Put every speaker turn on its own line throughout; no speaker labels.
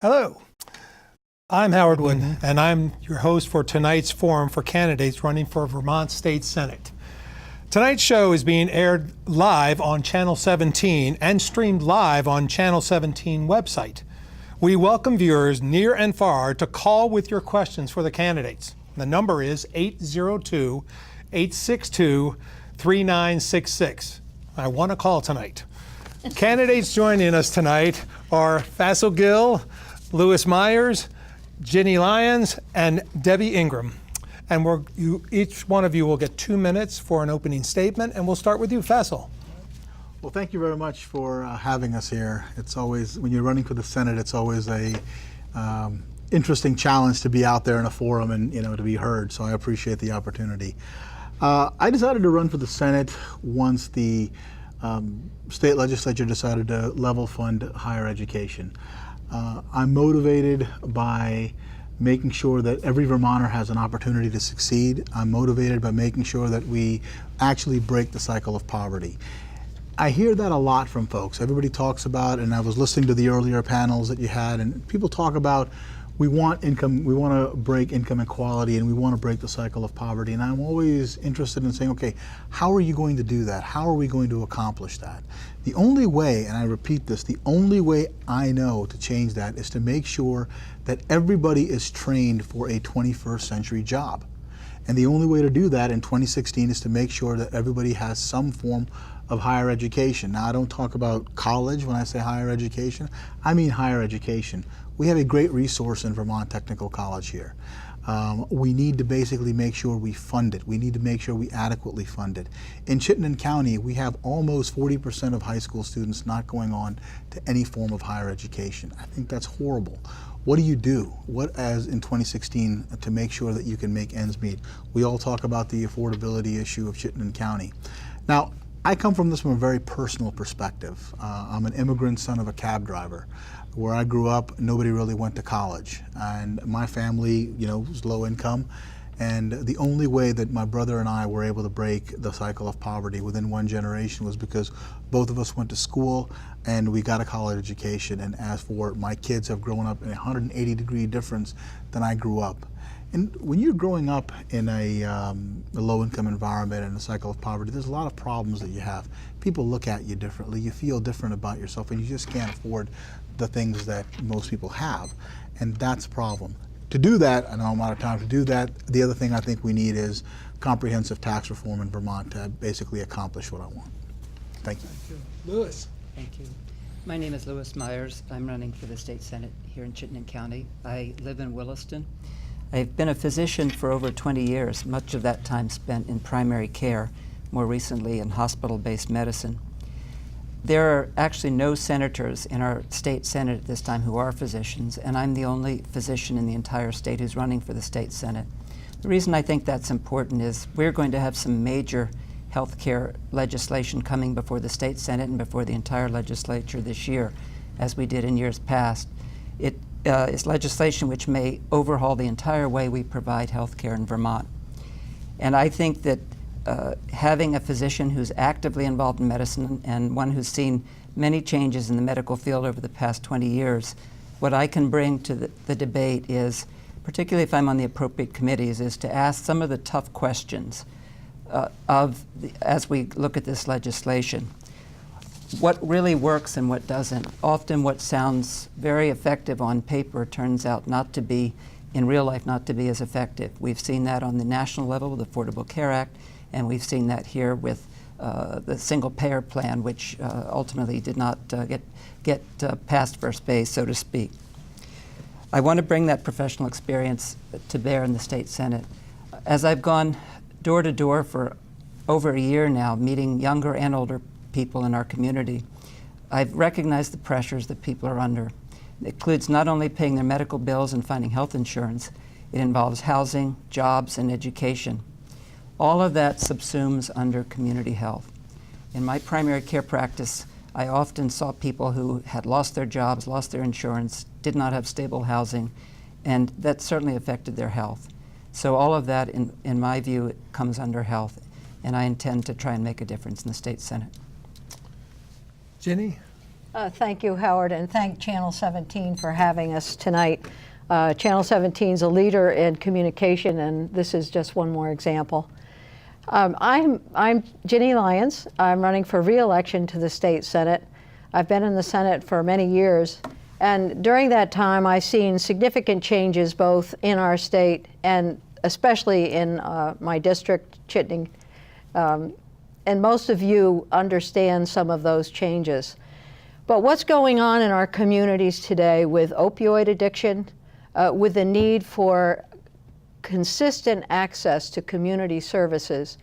Hello, I'm Howard Wood, and I'm your host for tonight's forum for candidates running for Vermont State Senate. Tonight's show is being aired live on Channel 17 and streamed live on Channel 17 website. We welcome viewers near and far to call with your questions for the candidates. The number is 802-862-3966. I want to call tonight. Candidates joining us tonight are Faisal Gill, Lewis Myers, Ginny Lyons, and Debbie Ingram. And each one of you will get 2 minutes for an opening statement, and we'll start with you, Faisal.
Well, thank you very much for having us here. It's always, when you're running for the Senate, it's always a interesting challenge to be out there in a forum and to be heard. So I appreciate the opportunity. I decided to run for the Senate once the state legislature decided to level fund higher education. I'm motivated by making sure that every Vermonter has an opportunity to succeed. I'm motivated by making sure that we actually break the cycle of poverty. I hear that a lot from folks. Everybody talks about, and I was listening to the earlier panels that you had, and people talk about we want income, we want to break income inequality, and we want to break the cycle of poverty. And I'm always interested in saying, okay, how are you going to do that? How are we going to accomplish that? The only way, and I repeat this, the only way I know to change that is to make sure that everybody is trained for a 21st century job. And the only way to do that in 2016 is to make sure that everybody has some form of higher education. Now, I don't talk about college when I say higher education. I mean higher education. We have a great resource in Vermont Technical College here. We need to basically make sure we fund it. We need to make sure we adequately fund it. In Chittenden County, we have almost 40% of high school students not going on to any form of higher education. I think that's horrible. What do you do? What, as in 2016, to make sure that you can make ends meet? We all talk about the affordability issue of Chittenden County. Now, I come from this from a very personal perspective. I'm an immigrant son of a cab driver. Where I grew up, nobody really went to college. And my family, was low income. And the only way that my brother and I were able to break the cycle of poverty within one generation was because both of us went to school and we got a college education. And as for my kids have grown up in a 180-degree difference than I grew up. And when you're growing up in a low-income environment and a cycle of poverty, there's a lot of problems that you have. People look at you differently. You feel different about yourself, and you just can't afford the things that most people have. And that's a problem. To do that, I know I'm out of time, to do that, the other thing I think we need is comprehensive tax reform in Vermont to basically accomplish what I want. Thank you.
Thank you. Lewis.
Thank you. My name is Lewis Myers. I'm running for the state senate here in Chittenden County. I live in Williston. I've been a physician for over 20 years, much of that time spent in primary care, more recently in hospital-based medicine. There are actually no senators in our state senate at this time who are physicians, and I'm the only physician in the entire state who's running for the state senate. The reason I think that's important is we're going to have some major healthcare legislation coming before the state senate and before the entire legislature this year, as we did in years past. It is legislation which may overhaul the entire way we provide healthcare in Vermont. And I think that having a physician who's actively involved in medicine and one who's seen many changes in the medical field over the past 20 years, what I can bring to the debate is, particularly if I'm on the appropriate committees, is to ask some of the tough questions as we look at this legislation. What really works and what doesn't. Often what sounds very effective on paper turns out not to be, in real life, not to be as effective. We've seen that on the national level with the Affordable Care Act, and we've seen that here with the single payer plan, which ultimately did not get past first base, so to speak. I want to bring that professional experience to bear in the state senate. As I've gone door to door for over a year now, meeting younger and older people in our community, I've recognized the pressures that people are under. It includes not only paying their medical bills and finding health insurance, it involves housing, jobs, and education. All of that subsumes under community health. In my primary care practice, I often saw people who had lost their jobs, lost their insurance, did not have stable housing, and that certainly affected their health. So all of that, in my view, comes under health, and I intend to try and make a difference in the state senate.
Ginny?
Thank you, Howard, and thank Channel 17 for having us tonight. Channel 17 is a leader in communication, and this is just one more example. I'm Ginny Lyons. I'm running for re-election to the state Senate. I've been in the Senate for many years, and during that time I've seen significant changes both in our state and especially in my district, Chittenden. And most of you understand some of those changes. But what's going on in our communities today with opioid addiction, with the need for consistent access to community services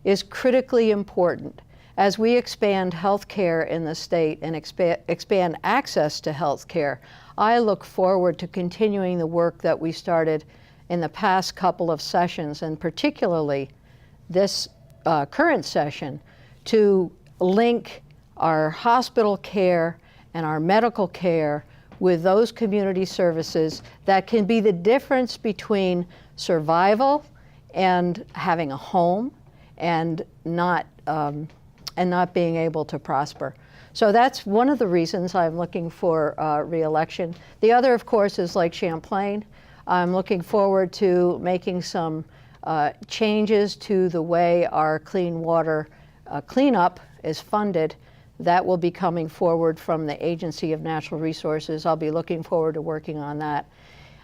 is critically important. As we expand health care in the state and expand access to health care, I look forward to continuing the work that we started in the past couple of sessions, and particularly this current session, to link our hospital care and our medical care with those community services that can be the difference between survival and having a home and not being able to prosper. So that's one of the reasons I'm looking for re-election. The other, of course, is Lake Champlain. I'm looking forward to making some changes to the way our clean water cleanup is funded. That will be coming forward from the Agency of Natural Resources. I'll be looking forward to working on that.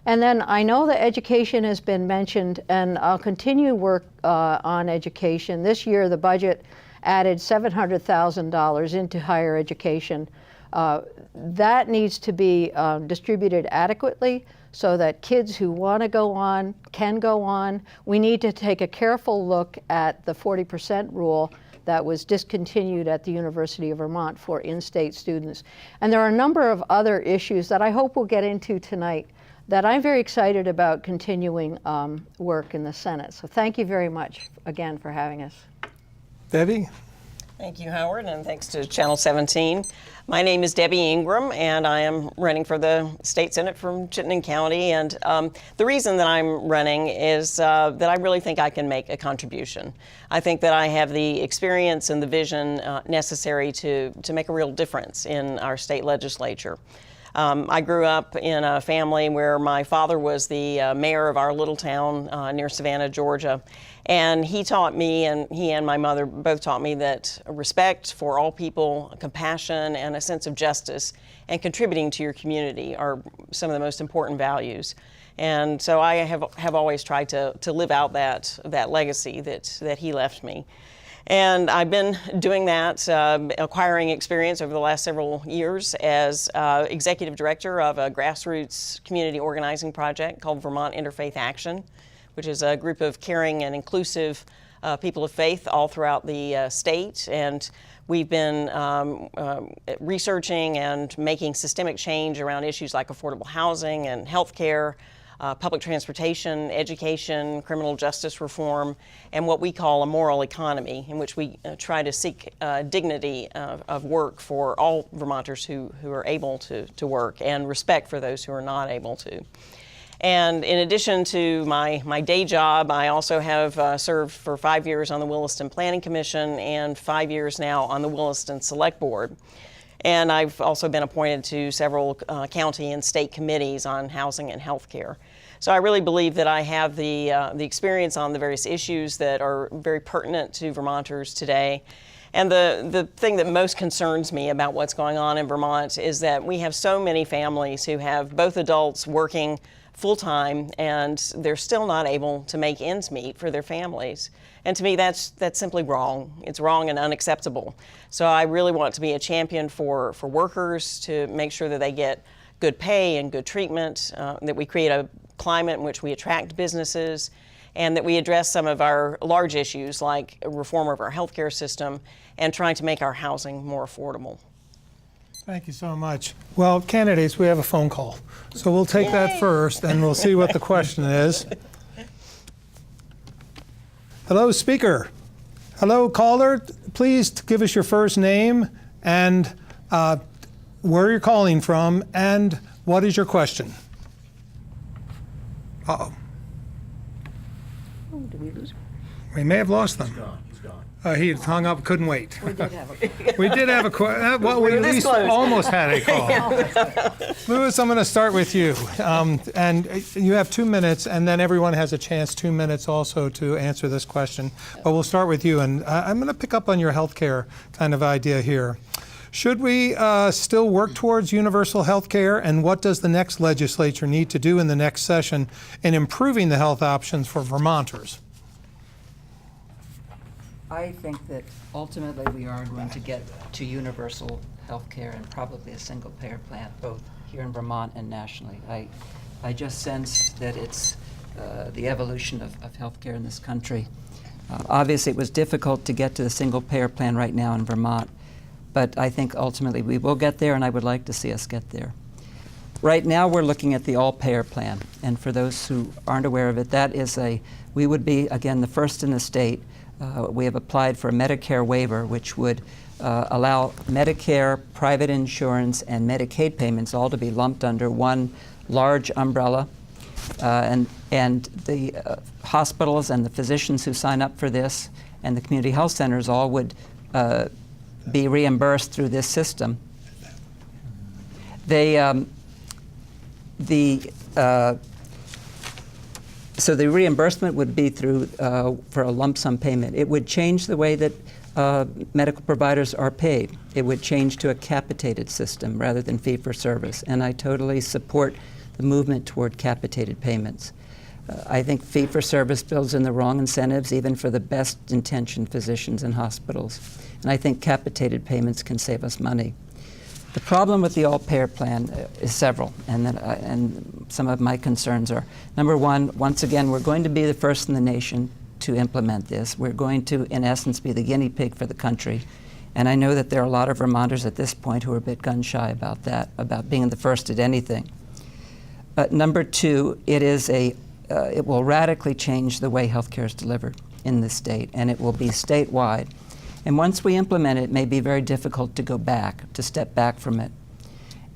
And then I know that education has been mentioned, and I'll continue work on education. This year, the budget added $700,000 into higher education. That needs to be distributed adequately so that kids who want to go on can go on. We need to take a careful look at the 40% rule that was discontinued at the University of Vermont for in-state students. And there are a number of other issues that I hope we'll get into tonight that I'm very excited about continuing work in the Senate. So thank you very much again for having us.
Debbie?
Thank you, Howard, and thanks to Channel 17. My name is Debbie Ingram, and I am running for the state Senate from Chittenden County. And the reason that I'm running is that I really think I can make a contribution. I think that I have the experience and the vision necessary to make a real difference in our state legislature. I grew up in a family where my father was the mayor of our little town near Savannah, Georgia. And he taught me, and he and my mother both taught me, that respect for all people, compassion, and a sense of justice, and contributing to your community are some of the most important values. And so I have always tried to live out that legacy that he left me. And I've been doing that, acquiring experience over the last several years as executive director of a grassroots community organizing project called Vermont Interfaith Action, which is a group of caring and inclusive people of faith all throughout the state. And we've been researching and making systemic change around issues like affordable housing and health care, public transportation, education, criminal justice reform, and what we call a moral economy, in which we try to seek dignity of work for all Vermonters who are able to work, and respect for those who are not able to. And in addition to my day job, I also have served for 5 years on the Williston Planning Commission and 5 years now on the Williston Select Board. And I've also been appointed to several county and state committees on housing and health care. So I really believe that I have the experience on the various issues that are very pertinent to Vermonters today. And the thing that most concerns me about what's going on in Vermont is that we have so many families who have both adults working full-time, and they're still not able to make ends meet for their families. And to me, that's simply wrong. It's wrong and unacceptable. So I really want to be a champion for workers, to make sure that they get good pay and good treatment, that we create a climate in which we attract businesses, and that we address some of our large issues like reform of our healthcare system and trying to make our housing more affordable.
Thank you so much. Well, candidates, we have a phone call. So we'll take that first, and we'll see what the question is. Hello, speaker. Hello, caller. Please give us your first name and where you're calling from, and what is your question? Uh-oh.
Oh, did we lose her?
We may have lost them.
He's gone.
He hung up, couldn't wait.
We did have a
We did have well, we at
this
least
close.
almost had a call. Louis, I'm going to start with you. And you have 2 minutes, and then everyone has a chance, 2 minutes also, to answer this question. But we'll start with you, and I'm going to pick up on your healthcare kind of idea here. Should we still work towards universal health care, and what does the next legislature need to do in the next session in improving the health options for Vermonters?
I think that ultimately we are going to get to universal health care and probably a single-payer plan, both here in Vermont and nationally. I just sense that it's the evolution of health care in this country. Obviously, it was difficult to get to the single-payer plan right now in Vermont, but I think ultimately we will get there, and I would like to see us get there. Right now, we're looking at the all-payer plan, and for those who aren't aware of it, that is we would be, again, the first in the state. We have applied for a Medicare waiver, which would allow Medicare, private insurance, and Medicaid payments all to be lumped under one large umbrella. And the hospitals and the physicians who sign up for this and the community health centers all would be reimbursed through this system. So the reimbursement would be through for a lump sum payment. It would change the way that medical providers are paid. It would change to a capitated system rather than fee-for-service, and I totally support the movement toward capitated payments. I think fee-for-service builds in the wrong incentives, even for the best-intentioned physicians and hospitals, and I think capitated payments can save us money. The problem with the all-payer plan is several, and some of my concerns are, number one, once again, we're going to be the first in the nation to implement this. We're going to, in essence, be the guinea pig for the country, and I know that there are a lot of Vermonters at this point who are a bit gun-shy about that, about being the first at anything. Number two, it will radically change the way healthcare is delivered in this state, and it will be statewide. And once we implement it, it may be very difficult to go back, to step back from it.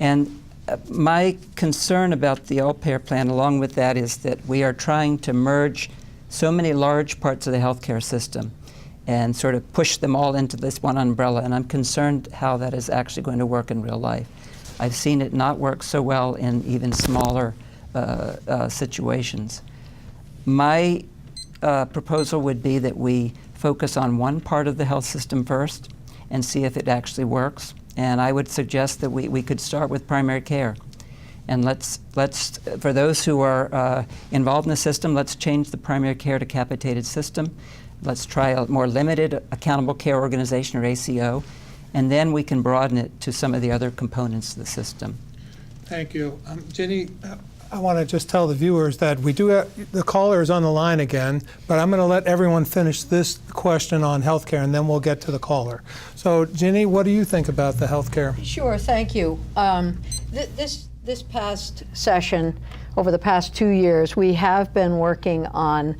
And my concern about the all-payer plan, along with that, is that we are trying to merge so many large parts of the healthcare system and sort of push them all into this one umbrella, and I'm concerned how that is actually going to work in real life. I've seen it not work so well in even smaller situations. My proposal would be that we focus on one part of the health system first and see if it actually works. And I would suggest that we could start with primary care. And let's for those who are involved in the system, let's change the primary care to capitated system. Let's try a more limited accountable care organization, or ACO, and then we can broaden it to some of the other components of the system.
Thank you. Jenny, I want to just tell the viewers that we do have, the caller is on the line again, but I'm going to let everyone finish this question on healthcare, and then we'll get to the caller. So, Jenny, what do you think about the healthcare?
Sure, thank you. This past session, over the past 2 years, we have been working on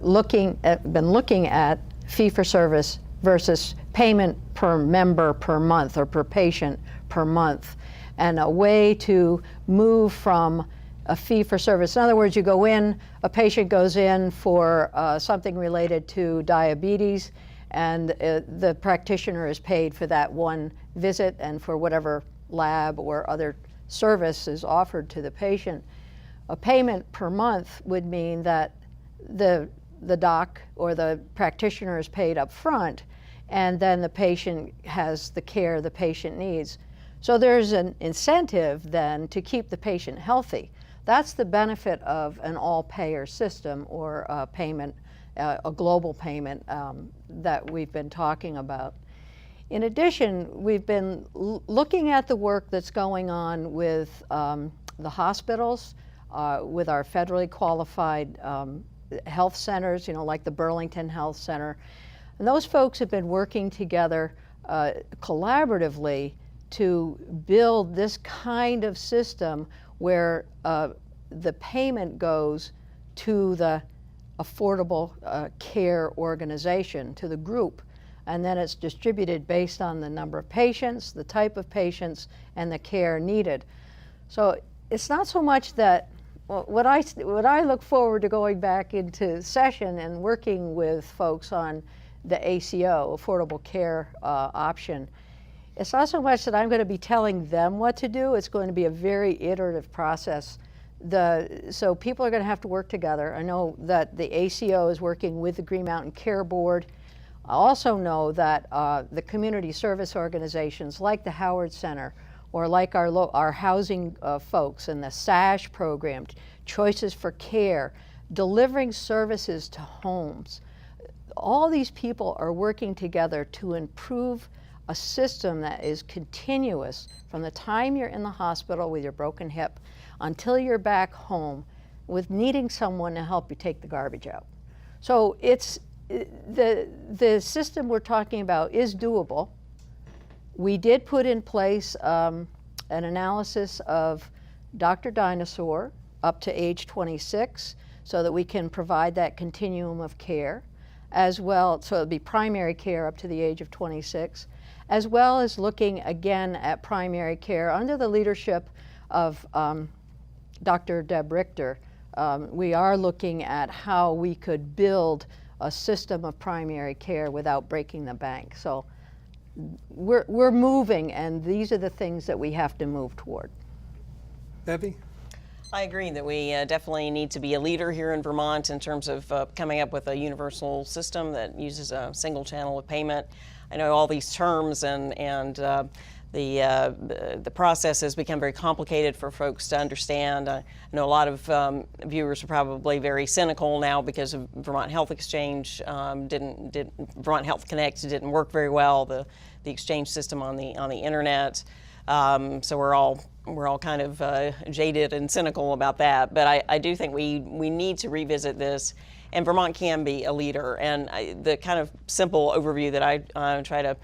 looking at fee-for-service versus payment per member per month, or per patient per month, and a way to move from a fee-for-service. In other words, you go in, a patient goes in for something related to diabetes, and the practitioner is paid for that one visit and for whatever lab or other service is offered to the patient. A payment per month would mean that the doc or the practitioner is paid up front, and then the patient has the care the patient needs. So there's an incentive then to keep the patient healthy. That's the benefit of an all-payer system, or a payment, a global payment that we've been talking about. In addition, we've been looking at the work that's going on with the hospitals, with our federally qualified health centers, like the Burlington Health Center. And those folks have been working together collaboratively to build this kind of system where the payment goes to the affordable care organization, to the group, and then it's distributed based on the number of patients, the type of patients, and the care needed. So it's not so much that Well, what I look forward to going back into session and working with folks on the ACO, Affordable Care option, it's not so much that I'm going to be telling them what to do. It's going to be a very iterative process. So people are going to have to work together. I know that the ACO is working with the Green Mountain Care Board. I also know that the community service organizations like the Howard Center or like our housing folks and the SASH program, Choices for Care, delivering services to homes. All these people are working together to improve a system that is continuous from the time you're in the hospital with your broken hip until you're back home with needing someone to help you take the garbage out. So it's the system we're talking about is doable. We did put in place an analysis of Dr. Dinosaur up to age 26 so that we can provide that continuum of care, as well, so it'll be primary care up to the age of 26, as well as looking again at primary care under the leadership of Dr. Deb Richter. We are looking at how we could build a system of primary care without breaking the bank. So we're moving, and these are the things that we have to move toward.
Debbie?
I agree that we definitely need to be a leader here in Vermont in terms of coming up with a universal system that uses a single channel of payment. I know all these terms and the process has become very complicated for folks to understand. I know a lot of viewers are probably very cynical now because of Vermont Health Exchange Vermont Health Connect didn't work very well, the exchange system on the internet. So we're all kind of jaded and cynical about that. But I do think we need to revisit this, and Vermont can be a leader. And the kind of simple overview that I try to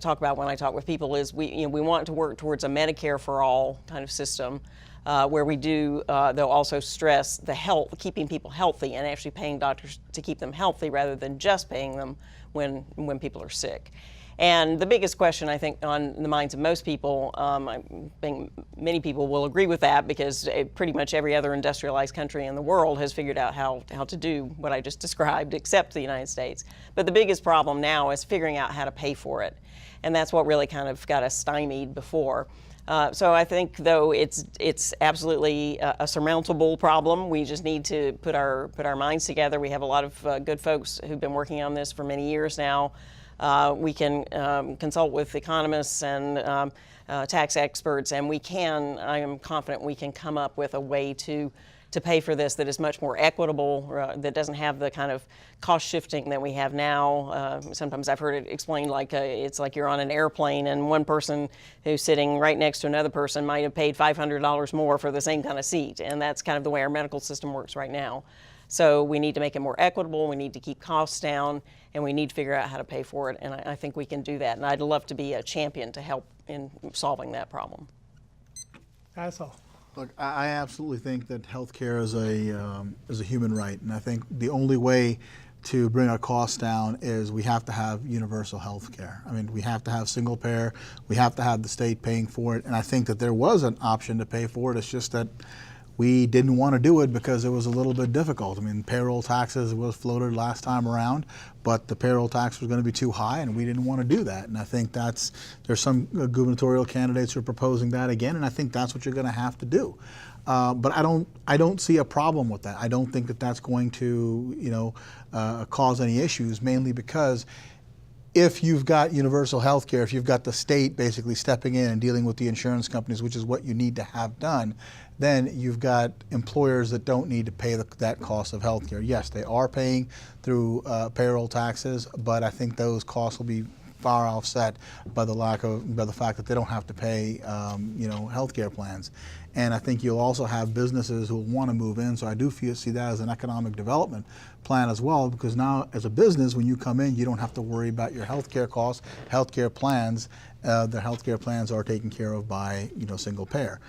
talk about when I talk with people is we want to work towards a Medicare for all kind of system, where we do though also stress the health, keeping people healthy and actually paying doctors to keep them healthy rather than just paying them when people are sick. And the biggest question, I think, on the minds of most people, I think many people will agree with that because pretty much every other industrialized country in the world has figured out how to do what I just described, except the United States. But the biggest problem now is figuring out how to pay for it. And that's what really kind of got us stymied before. So I think, though, it's absolutely a surmountable problem. We just need to put our minds together. We have a lot of good folks who've been working on this for many years now. We can consult with economists and tax experts, and I am confident we can come up with a way to pay for this that is much more equitable, that doesn't have the kind of cost shifting that we have now. Sometimes I've heard it explained like it's like you're on an airplane and one person who's sitting right next to another person might have paid $500 more for the same kind of seat, and that's kind of the way our medical system works right now. So we need to make it more equitable, we need to keep costs down, and we need to figure out how to pay for it, and I think we can do that. And I'd love to be a champion to help in solving that problem.
That's all.
Look, I absolutely think that healthcare is a human right, and I think the only way to bring our costs down is we have to have universal health care. I mean, we have to have single payer, we have to have the state paying for it, and I think that there was an option to pay for it. It's just that we didn't want to do it because it was a little bit difficult. I mean, payroll taxes was floated last time around, but the payroll tax was going to be too high, and we didn't want to do that. And I think there's some gubernatorial candidates who are proposing that again, and I think that's what you're going to have to do. But I don't see a problem with that. I don't think that that's going to cause any issues, mainly because if you've got universal health care, if you've got the state basically stepping in and dealing with the insurance companies, which is what you need to have done, then you've got employers that don't need to pay that cost of health care. Yes, they are paying through payroll taxes, but I think those costs will be far offset by the fact that they don't have to pay health care plans. And I think you'll also have businesses who will want to move in, so I do see that as an economic development plan as well, because now as a business, when you come in, you don't have to worry about your health care costs, health care plans. The health care plans are taken care of by single payer.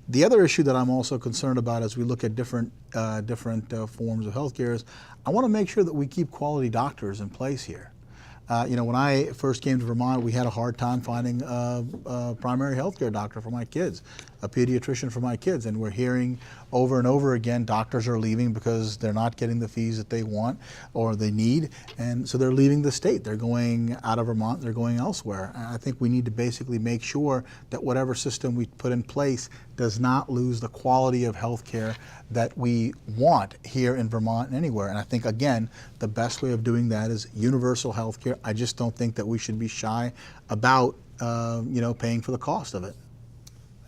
The other issue that I'm also concerned about as we look at different forms of health care is I want to make sure that we keep quality doctors in place here. When I first came to Vermont, we had a hard time finding a primary health care doctor for my kids. a pediatrician for my kids, and we're hearing over and over again doctors are leaving because they're not getting the fees that they want or they need, and so they're leaving the state. They're going out of Vermont, they're going elsewhere. And I think we need to basically make sure that whatever system we put in place does not lose the quality of health care that we want here in Vermont and anywhere. And I think, again, the best way of doing that is universal health care. I just don't think that we should be shy about paying for the cost of it.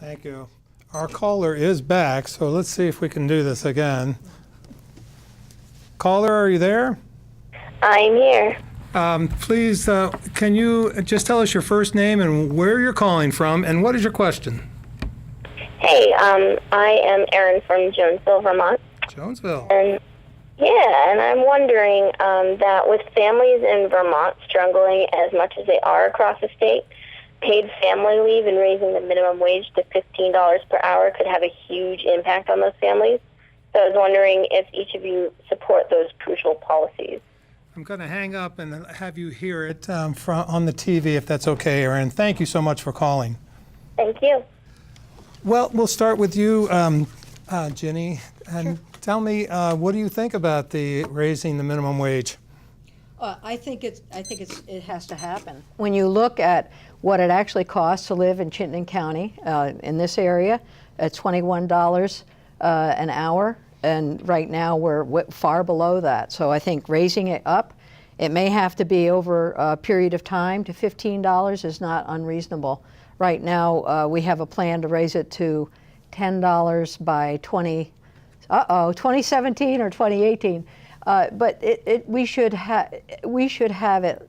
Thank you. Our caller is back, so let's see if we can do this again. Caller, are you there?
I'm here.
Please, can you just tell us your first name and where you're calling from, and what is your question?
Hey, I am Erin from Jonesville, Vermont.
Jonesville.
And I'm wondering that with families in Vermont struggling as much as they are across the state, paid family leave and raising the minimum wage to $15 per hour could have a huge impact on those families. So I was wondering if each of you support those crucial policies.
I'm going to hang up and have you hear it on the TV, if that's okay, Erin. Thank you so much for calling.
Thank you.
Well, we'll start with you, Ginny, and tell me, what do you think about the raising the minimum wage?
I think it has to happen. When you look at what it actually costs to live in Chittenden County, in this area, at $21 an hour, and right now we're far below that. So I think raising it up, it may have to be over a period of time to $15 is not unreasonable. Right now, we have a plan to raise it to $10 by 2017 or 2018. But we should have it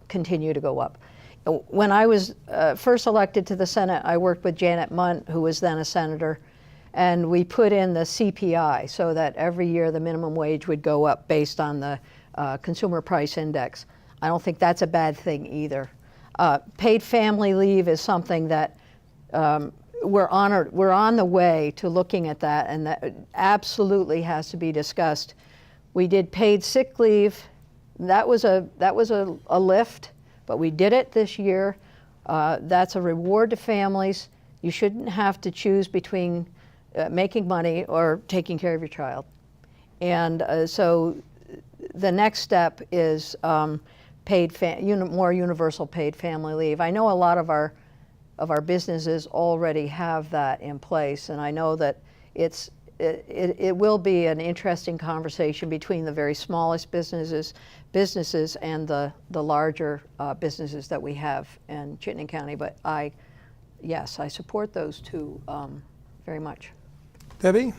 continue to go up. When I was first elected to the Senate, I worked with Janet Munt, who was then a senator, and we put in the CPI so that every year the minimum wage would go up based on the Consumer Price Index. I don't think that's a bad thing either. Paid family leave is something that we're on the way to looking at that, and that absolutely has to be discussed. We did paid sick leave. That was a lift, but we did it this year. That's a reward to families. You shouldn't have to choose between making money or taking care of your child. And so the next step is more universal paid family leave. I know a lot of our businesses already have that in place, and I know that it will be an interesting conversation between the very smallest businesses and the larger businesses that we have in Chittenden County. But yes, I support those two very much.
Debbie?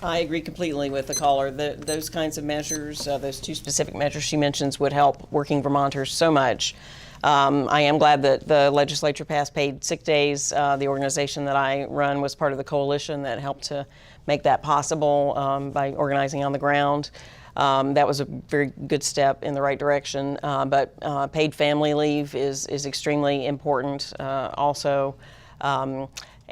I agree completely with the caller. Those kinds of measures, those two specific measures she mentions, would help working Vermonters so much. I am glad that the legislature passed paid sick days. The organization that I run was part of the coalition that helped to make that possible by organizing on the ground. That was a very good step in the right direction. But paid family leave is extremely important also.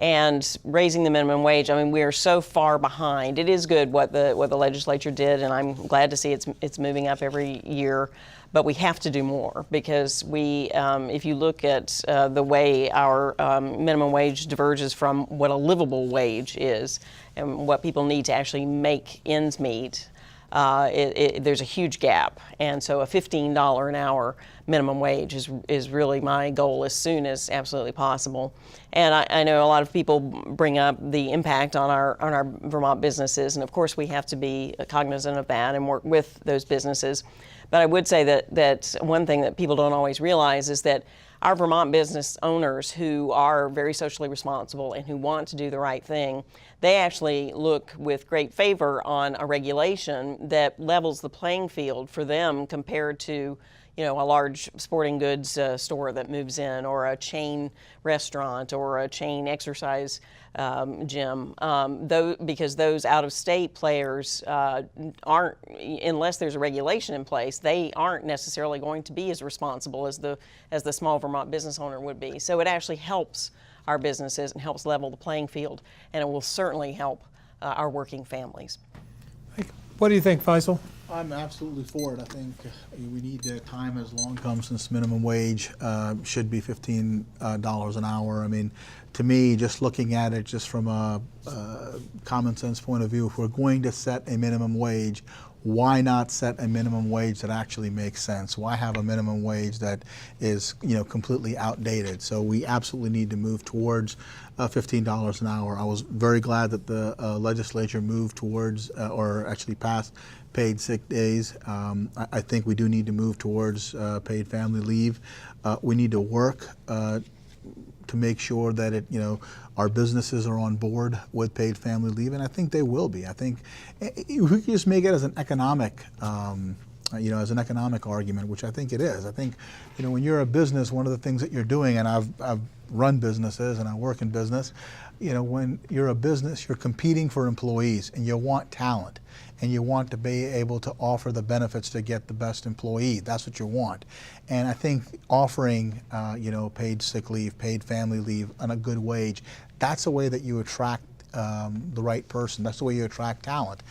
And raising the minimum wage, I mean, we are so far behind. It is good what the legislature did, and I'm glad to see it's moving up every year. But we have to do more, because if you look at the way our minimum wage diverges from what a livable wage is and what people need to actually make ends meet, there's a huge gap. And so a $15 an hour minimum wage is really my goal as soon as absolutely possible. And I know a lot of people bring up the impact on our Vermont businesses, and of course we have to be cognizant of that and work with those businesses. But I would say that one thing that people don't always realize is that our Vermont business owners, who are very socially responsible and who want to do the right thing, they actually look with great favor on a regulation that levels the playing field for them compared to, a large sporting goods store that moves in, or a chain restaurant, or a chain exercise gym. Because those out-of-state players aren't, unless there's a regulation in place, they aren't necessarily going to be as responsible as the small Vermont business owner would be. So it actually helps our businesses and helps level the playing field, and it will certainly help our working families.
What do you think, Faisal?
I'm absolutely for it. I think we need the time has long come since minimum wage should be $15 an hour. I mean, to me, just looking at it just from a common sense point of view, if we're going to set a minimum wage, why not set a minimum wage that actually makes sense? Why have a minimum wage that is, completely outdated? So we absolutely need to move towards $15 an hour. I was very glad that the legislature moved towards, or actually passed, paid sick days. I think we do need to move towards paid family leave. We need to work to make sure that our businesses are on board with paid family leave, and I think they will be. I think we can just make it as an economic, as an economic argument, which I think it is. I think, when you're a business, one of the things that you're doing, and I've run businesses and I work in business, when you're a business, you're competing for employees and you want talent and you want to be able to offer the benefits to get the best employee. That's what you want. And I think offering, paid sick leave, paid family leave, and a good wage, that's a way that you attract the right person. That's the way you attract talent.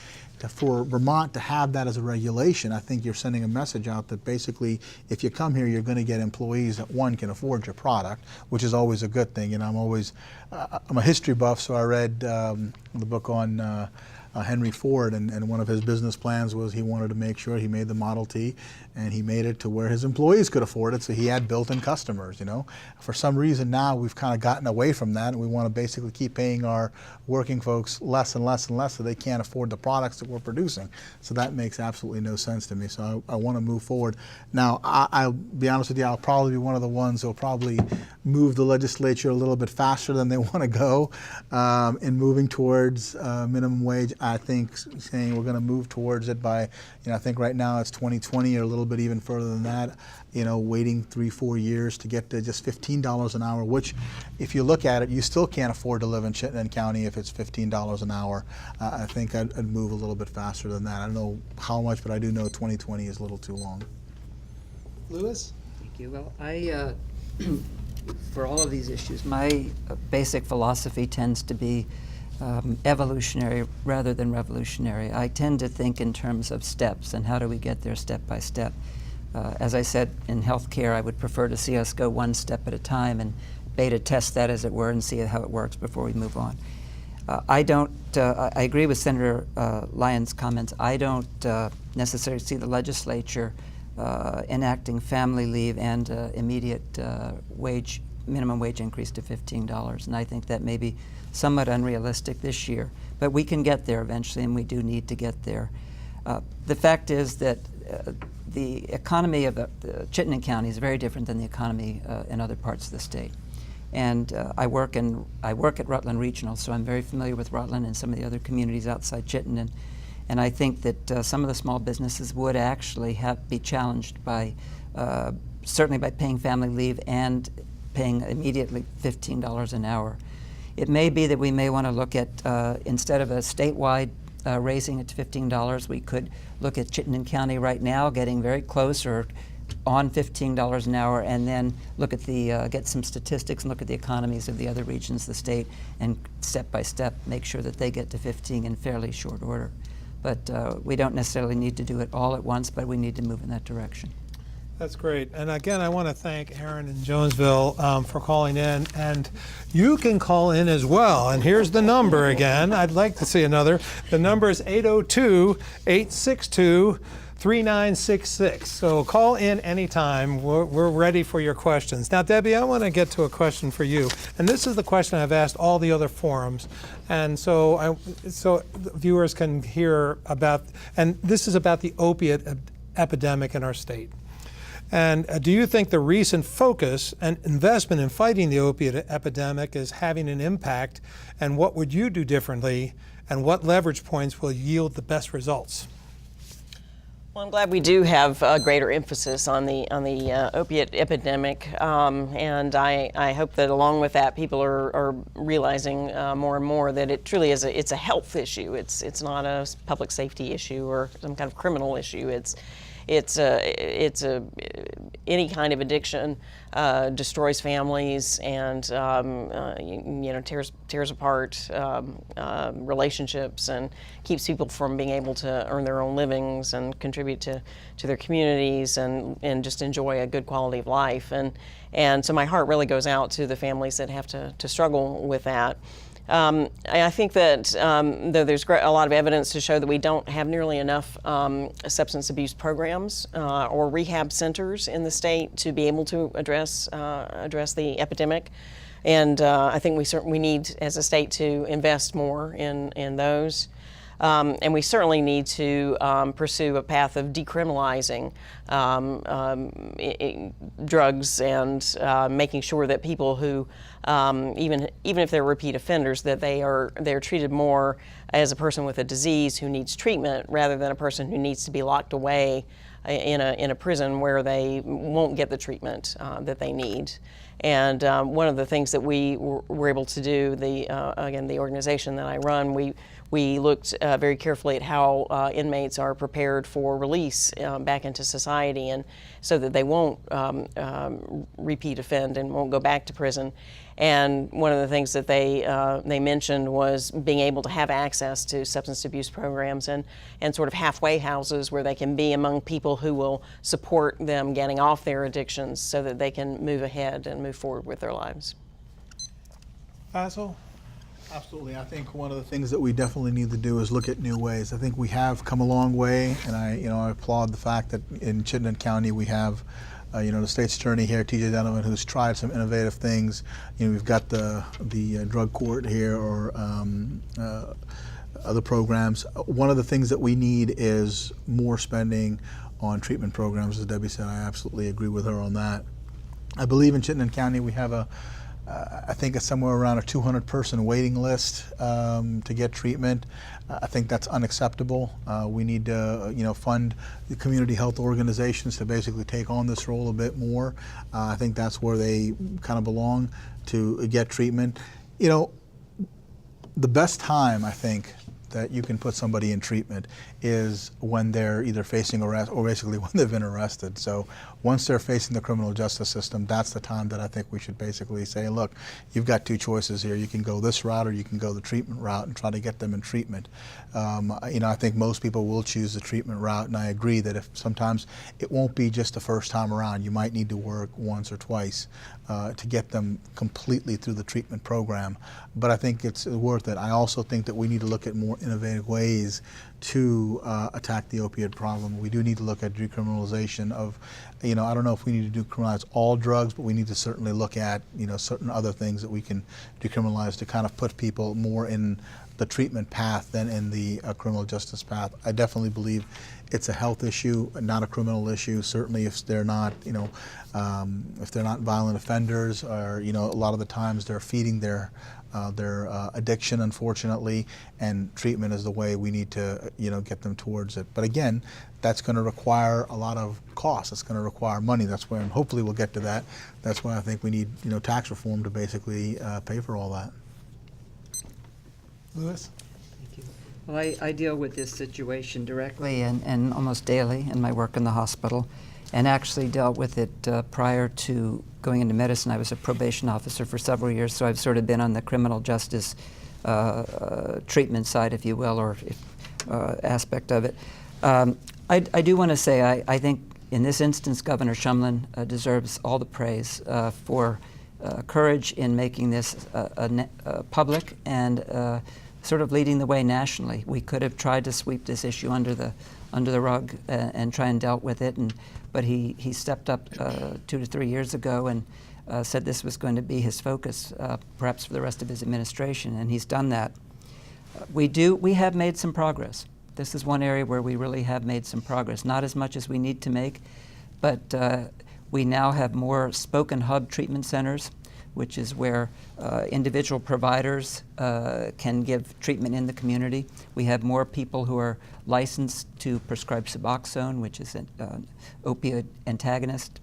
For Vermont to have that as a regulation, I think you're sending a message out that basically, if you come here, you're going to get employees that, one, can afford your product, which is always a good thing. I'm a history buff, so I read the book on Henry Ford, and one of his business plans was he wanted to make sure he made the Model T, and he made it to where his employees could afford it, so he had built-in customers. For some reason now we've kind of gotten away from that, and we want to basically keep paying our working folks less and less and less, so they can't afford the products that we're producing. So that makes absolutely no sense to me. So I want to move forward. Now, I'll be honest with you, I'll probably be one of the ones who'll probably move the legislature a little bit faster than they want to go in moving towards minimum wage. I think saying we're going to move towards it by, I think right now it's 2020 or a little bit even further than that, waiting 3-4 years to get to just $15 an hour, which if you look at it, you still can't afford to live in Chittenden County if it's $15 an hour. I think I'd move a little bit faster than that. I don't know how much, but I do know 2020 is a little too long.
Lewis?
Thank you. Well, I, for all of these issues, my basic philosophy tends to be evolutionary rather than revolutionary. I tend to think in terms of steps and how do we get there step by step. As I said, in healthcare, I would prefer to see us go one step at a time and beta test that, as it were, and see how it works before we move on. I agree with Senator Lyons' comments. I don't necessarily see the legislature enacting family leave and immediate minimum wage increase to $15, and I think that may be somewhat unrealistic this year. But we can get there eventually, and we do need to get there. The fact is that the economy of Chittenden County is very different than the economy in other parts of the state. And I work at Rutland Regional, so I'm very familiar with Rutland and some of the other communities outside Chittenden. And I think that some of the small businesses would actually be challenged by, certainly by paying family leave and paying immediately $15 an hour. It may be that we may want to look at, instead of a statewide raising it to $15, we could look at Chittenden County right now getting very close or on $15 an hour, and then look at get some statistics and look at the economies of the other regions of the state, and step by step make sure that they get to 15 in fairly short order. But we don't necessarily need to do it all at once, but we need to move in that direction.
That's great. And again, I want to thank Aaron in Jonesville for calling in. And you can call in as well. And here's the number again. I'd like to see another. The number is 802-862-3966. So call in anytime. We're ready for your questions. Now, Debbie, I want to get to a question for you. And this is the question I've asked all the other forums. And so the viewers can hear about, and this is about the opiate epidemic in our state. And do you think the recent focus and investment in fighting the opiate epidemic is having an impact? And what would you do differently? And what leverage points will yield the best results?
Well, I'm glad we do have a greater emphasis on the opiate epidemic, and I hope that along with that, people are realizing more and more that it truly is it's a health issue. It's not a public safety issue or some kind of criminal issue. any kind of addiction destroys families and tears apart relationships and keeps people from being able to earn their own livings and contribute to their communities and just enjoy a good quality of life. And so my heart really goes out to the families that have to struggle with that. I think that though there's a lot of evidence to show that we don't have nearly enough substance abuse programs or rehab centers in the state to be able to address the epidemic, and I think we need as a state to invest more in those. And we certainly need to pursue a path of decriminalizing drugs and making sure that people who, even if they're repeat offenders, that they're treated more as a person with a disease who needs treatment rather than a person who needs to be locked away in a prison where they won't get the treatment that they need. And one of the things that we were able to do, again, the organization that I run, we looked very carefully at how inmates are prepared for release back into society, and so that they won't repeat offend and won't go back to prison. And one of the things that they mentioned was being able to have access to substance abuse programs and sort of halfway houses where they can be among people who will support them getting off their addictions so that they can move ahead and move forward with their lives.
Faisal?
Absolutely. I think one of the things that we definitely need to do is look at new ways. I think we have come a long way, and I applaud the fact that in Chittenden County we have the state's attorney here, TJ Donovan, who's tried some innovative things. We've got the drug court here or other programs. One of the things that we need is more spending on treatment programs, as Debbie said. I absolutely agree with her on that. I believe in Chittenden County we have I think it's somewhere around a 200-person waiting list to get treatment. I think that's unacceptable. We need to, fund the community health organizations to basically take on this role a bit more. I think that's where they kind of belong to get treatment. The best time, I think, that you can put somebody in treatment is when they're either facing arrest or basically when they've been arrested. So once they're facing the criminal justice system, that's the time that I think we should basically say, look, you've got two choices here. You can go this route or you can go the treatment route and try to get them in treatment. I think most people will choose the treatment route, and I agree that if sometimes it won't be just the first time around. You might need to work once or twice to get them completely through the treatment program. But I think it's worth it. I also think that we need to look at more innovative ways to attack the opioid problem. We do need to look at decriminalization of, I don't know if we need to decriminalize all drugs, but we need to certainly look at, certain other things that we can decriminalize to kind of put people more in the treatment path than in the criminal justice path. I definitely believe it's a health issue, not a criminal issue. Certainly if they're not, if they're not violent offenders, or, a lot of the times they're feeding their addiction, unfortunately, and treatment is the way we need to, get them towards it. But again, that's going to require a lot of cost. It's going to require money. That's where, and hopefully we'll get to that. That's why I think we need, tax reform to basically pay for all that.
Lewis?
Thank you. Well, I deal with this situation directly and almost daily in my work in the hospital, and actually dealt with it prior to going into medicine. I was a probation officer for several years, so I've sort of been on the criminal justice treatment side, if you will, or aspect of it. I do want to say I think in this instance Governor Shumlin deserves all the praise for courage in making this public and sort of leading the way nationally. We could have tried to sweep this issue under the rug and try and dealt with it, but he stepped up 2 to 3 years ago and said this was going to be his focus, perhaps for the rest of his administration, and he's done that. We have made some progress. This is one area where we really have made some progress. Not as much as we need to make, but we now have more spoken hub treatment centers, which is where individual providers can give treatment in the community. We have more people who are licensed to prescribe Suboxone, which is an opioid antagonist.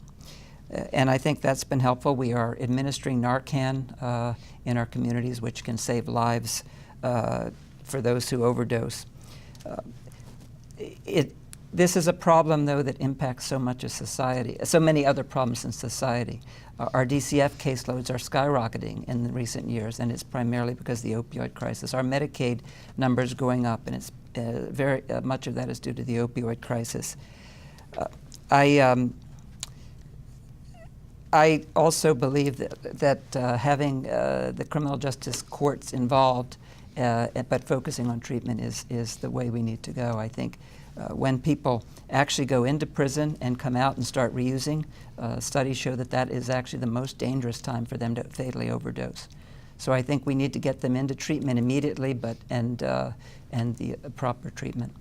And I think that's been helpful. We are administering Narcan in our communities, which can save lives for those who overdose. This is a problem, though, that impacts so much of society, so many other problems in society. Our DCF caseloads are skyrocketing in recent years, and it's primarily because of the opioid crisis. Our Medicaid numbers going up, and it's very much of that is due to the opioid crisis. I also believe that having the criminal justice courts involved, but focusing on treatment is the way we need to go. I think when people actually go into prison and come out and start reusing, studies show that that is actually the most dangerous time for them to fatally overdose. So I think we need to get them into treatment immediately, and the proper treatment.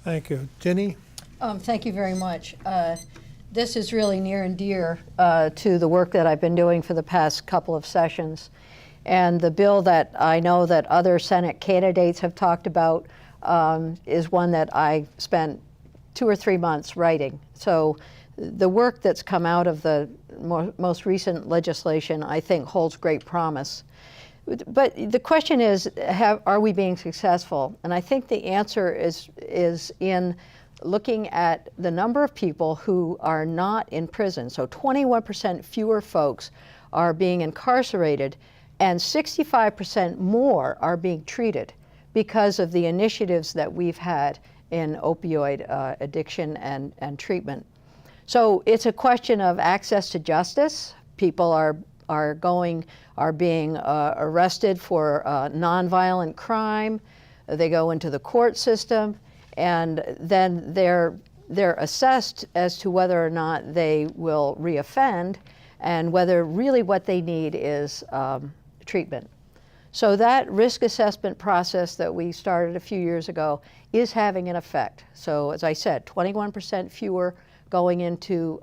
Thank you. Ginny?
Thank you very much. This is really near and dear to the work that I've been doing for the past couple of sessions. And the bill that I know that other Senate candidates have talked about is one that I spent 2 or 3 months writing. So the work that's come out of the most recent legislation, I think, holds great promise. But the question is, are we being successful? And I think the answer is in looking at the number of people who are not in prison. So 21% fewer folks are being incarcerated, and 65% more are being treated because of the initiatives that we've had in opioid addiction and treatment. So it's a question of access to justice. People are being arrested for nonviolent crime. They go into the court system, and then they're assessed as to whether or not they will reoffend, and whether really what they need is treatment. So that risk assessment process that we started a few years ago is having an effect. So as I said, 21% fewer going into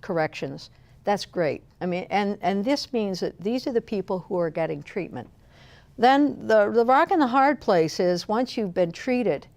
corrections. That's great. I mean, and this means that these are the people who are getting treatment. Then the rock and the hard place is once you've been treated,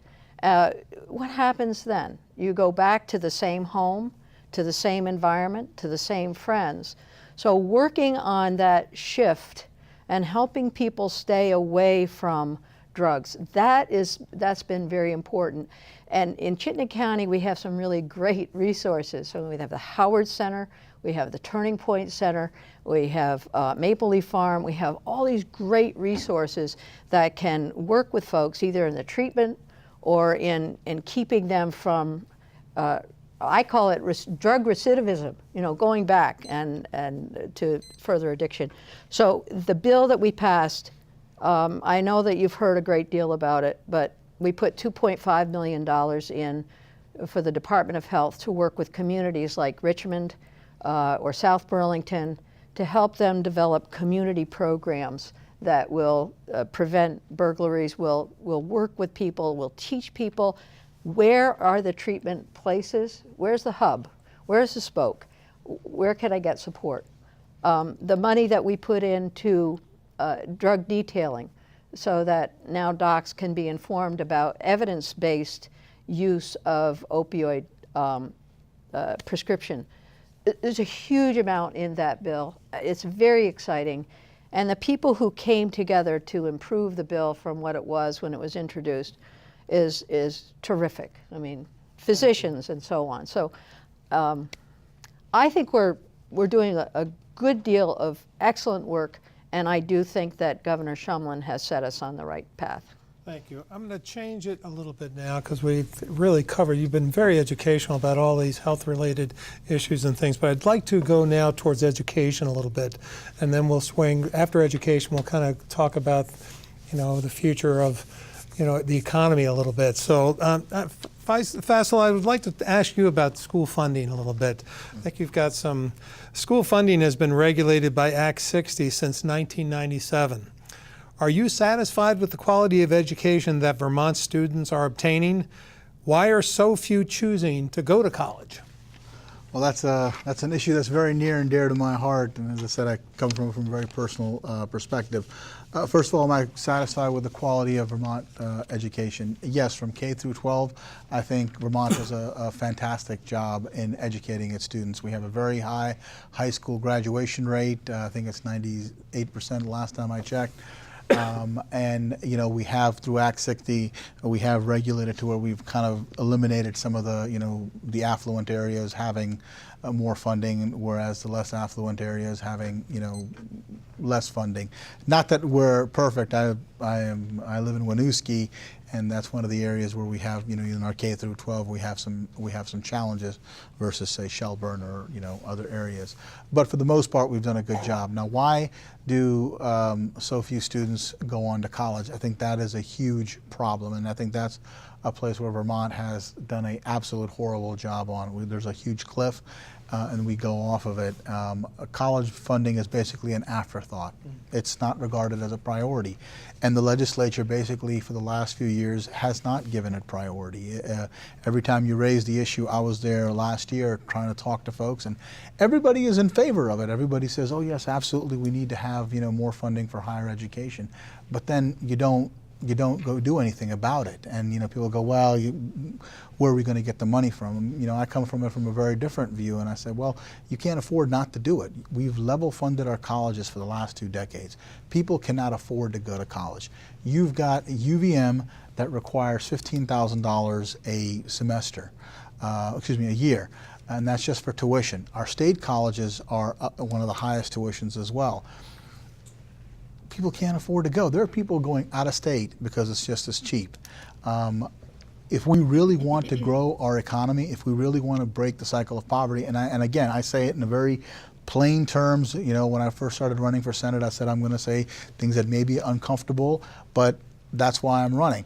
what happens then? You go back to the same home, to the same environment, to the same friends. So working on that shift and helping people stay away from drugs, that's been very important. And in Chittenden County, we have some really great resources. So we have the Howard Center, we have the Turning Point Center, we have Maple Leaf Farm, we have all these great resources that can work with folks either in the treatment or in keeping them from, I call it drug recidivism, going back and to further addiction. So the bill that we passed, I know that you've heard a great deal about it, but we put $2.5 million in for the Department of Health to work with communities like Richmond or South Burlington to help them develop community programs that will prevent burglaries, will work with people, will teach people where are the treatment places, where's the hub, where's the spoke, where can I get support. The money that we put into drug detailing so that now docs can be informed about evidence-based use of opioid prescription. There's a huge amount in that bill. It's very exciting. And the people who came together to improve the bill from what it was when it was introduced is terrific. I mean, physicians and so on. So I think we're doing a good deal of excellent work, and I do think that Governor Shumlin has set us on the right path.
Thank you. I'm going to change it a little bit now because we've really covered, you've been very educational about all these health-related issues and things, but I'd like to go now towards education a little bit, and then we'll swing, after education, we'll kind of talk about, the future of, the economy a little bit. So, Faisal, I would like to ask you about school funding a little bit. I think you've got some, school funding has been regulated by Act 60 since 1997. Are you satisfied with the quality of education that Vermont students are obtaining? Why are so few choosing to go to college?
Well, that's an issue that's very near and dear to my heart, and as I said, I come from a very personal perspective. First of all, am I satisfied with the quality of Vermont education? Yes, from K through 12, I think Vermont does a fantastic job in educating its students. We have a very high school graduation rate. I think it's 98% last time I checked. And you know, we have through Act 60, we have regulated to where we've kind of eliminated some of the, you know, the affluent areas having more funding, whereas the less affluent areas having, you know, less funding. Not that we're perfect. I live in Winooski, and that's one of the areas where we have, you know, in our K through 12, we have some challenges versus, say, Shelburne or, you know, other areas. But for the most part, we've done a good job. Now, why do so few students go on to college? I think that is a huge problem, and I think that's a place where Vermont has done an absolute horrible job on. There's a huge cliff, and we go off of it. College funding is basically an afterthought. It's not regarded as a priority. And the legislature basically for the last few years has not given it priority. Every time you raise the issue, I was there last year trying to talk to folks, and everybody is in favor of it. Everybody says, oh yes, absolutely, we need to have, you know, more funding for higher education. But then you don't go do anything about it. And, you know, people go, well, where are we going to get the money from? You know, I come from it from a very different view, and I said, well, you can't afford not to do it. We've level funded our colleges for the last 2 decades. People cannot afford to go to college. You've got UVM that requires $15,000 a semester, a year, and that's just for tuition. Our state colleges are one of the highest tuitions as well. People can't afford to go. There are people going out of state because it's just as cheap. If we really want to grow our economy, if we really want to break the cycle of poverty, and again, I say it in a very plain terms. You know, when I first started running for Senate, I said I'm going to say things that may be uncomfortable, but that's why I'm running.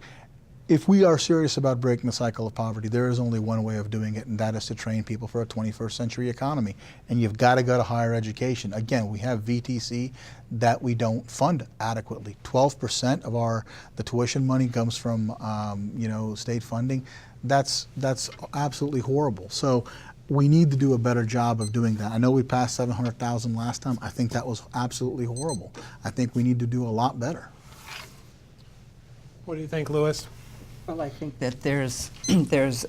If we are serious about breaking the cycle of poverty, there is only one way of doing it, and that is to train people for a 21st century economy. And you've got to go to higher education. Again, we have VTC that we don't fund adequately. 12% of the tuition money comes from you know, state funding. That's absolutely horrible. So we need to do a better job of doing that. I know we passed 700,000 last time. I think that was absolutely horrible. I think we need to do a lot better.
What do you think, Louis?
Well, I think that there's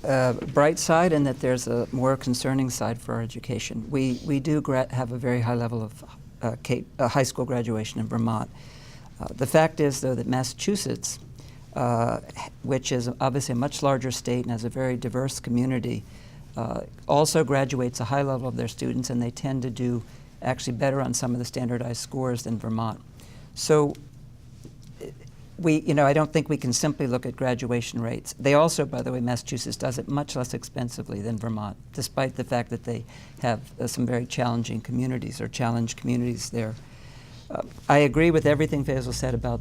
a bright side and that there's a more concerning side for our education. We do have a very high level of high school graduation in Vermont. The fact is, though, that Massachusetts, which is obviously a much larger state and has a very diverse community, also graduates a high level of their students, and they tend to do actually better on some of the standardized scores than Vermont. So I don't think we can simply look at graduation rates. They also, by the way, Massachusetts does it much less expensively than Vermont, despite the fact that they have some very challenging communities or challenged communities there. I agree with everything Faisal said about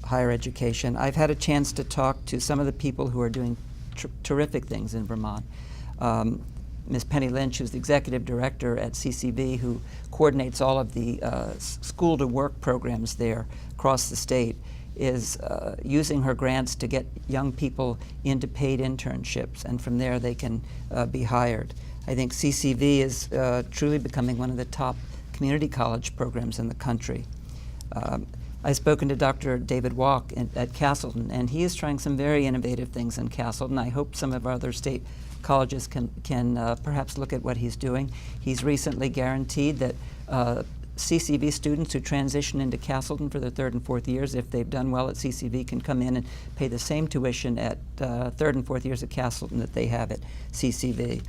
higher education. I've had a chance to talk to some of the people who are doing terrific things in Vermont. Ms. Penny Lynch, who's the executive director at CCV, who coordinates all of the school-to-work programs there across the state, is using her grants to get young people into paid internships, and from there they can be hired. I think CCV is truly becoming one of the top community college programs in the country. I've spoken to Dr. David Walk at Castleton, and he is trying some very innovative things in Castleton. I hope some of our other state colleges can perhaps look at what he's doing. He's recently guaranteed that CCV students who transition into Castleton for their 3rd and 4th years, if they've done well at CCV, can come in and pay the same tuition at 3rd and 4th years at Castleton that they have at CCV.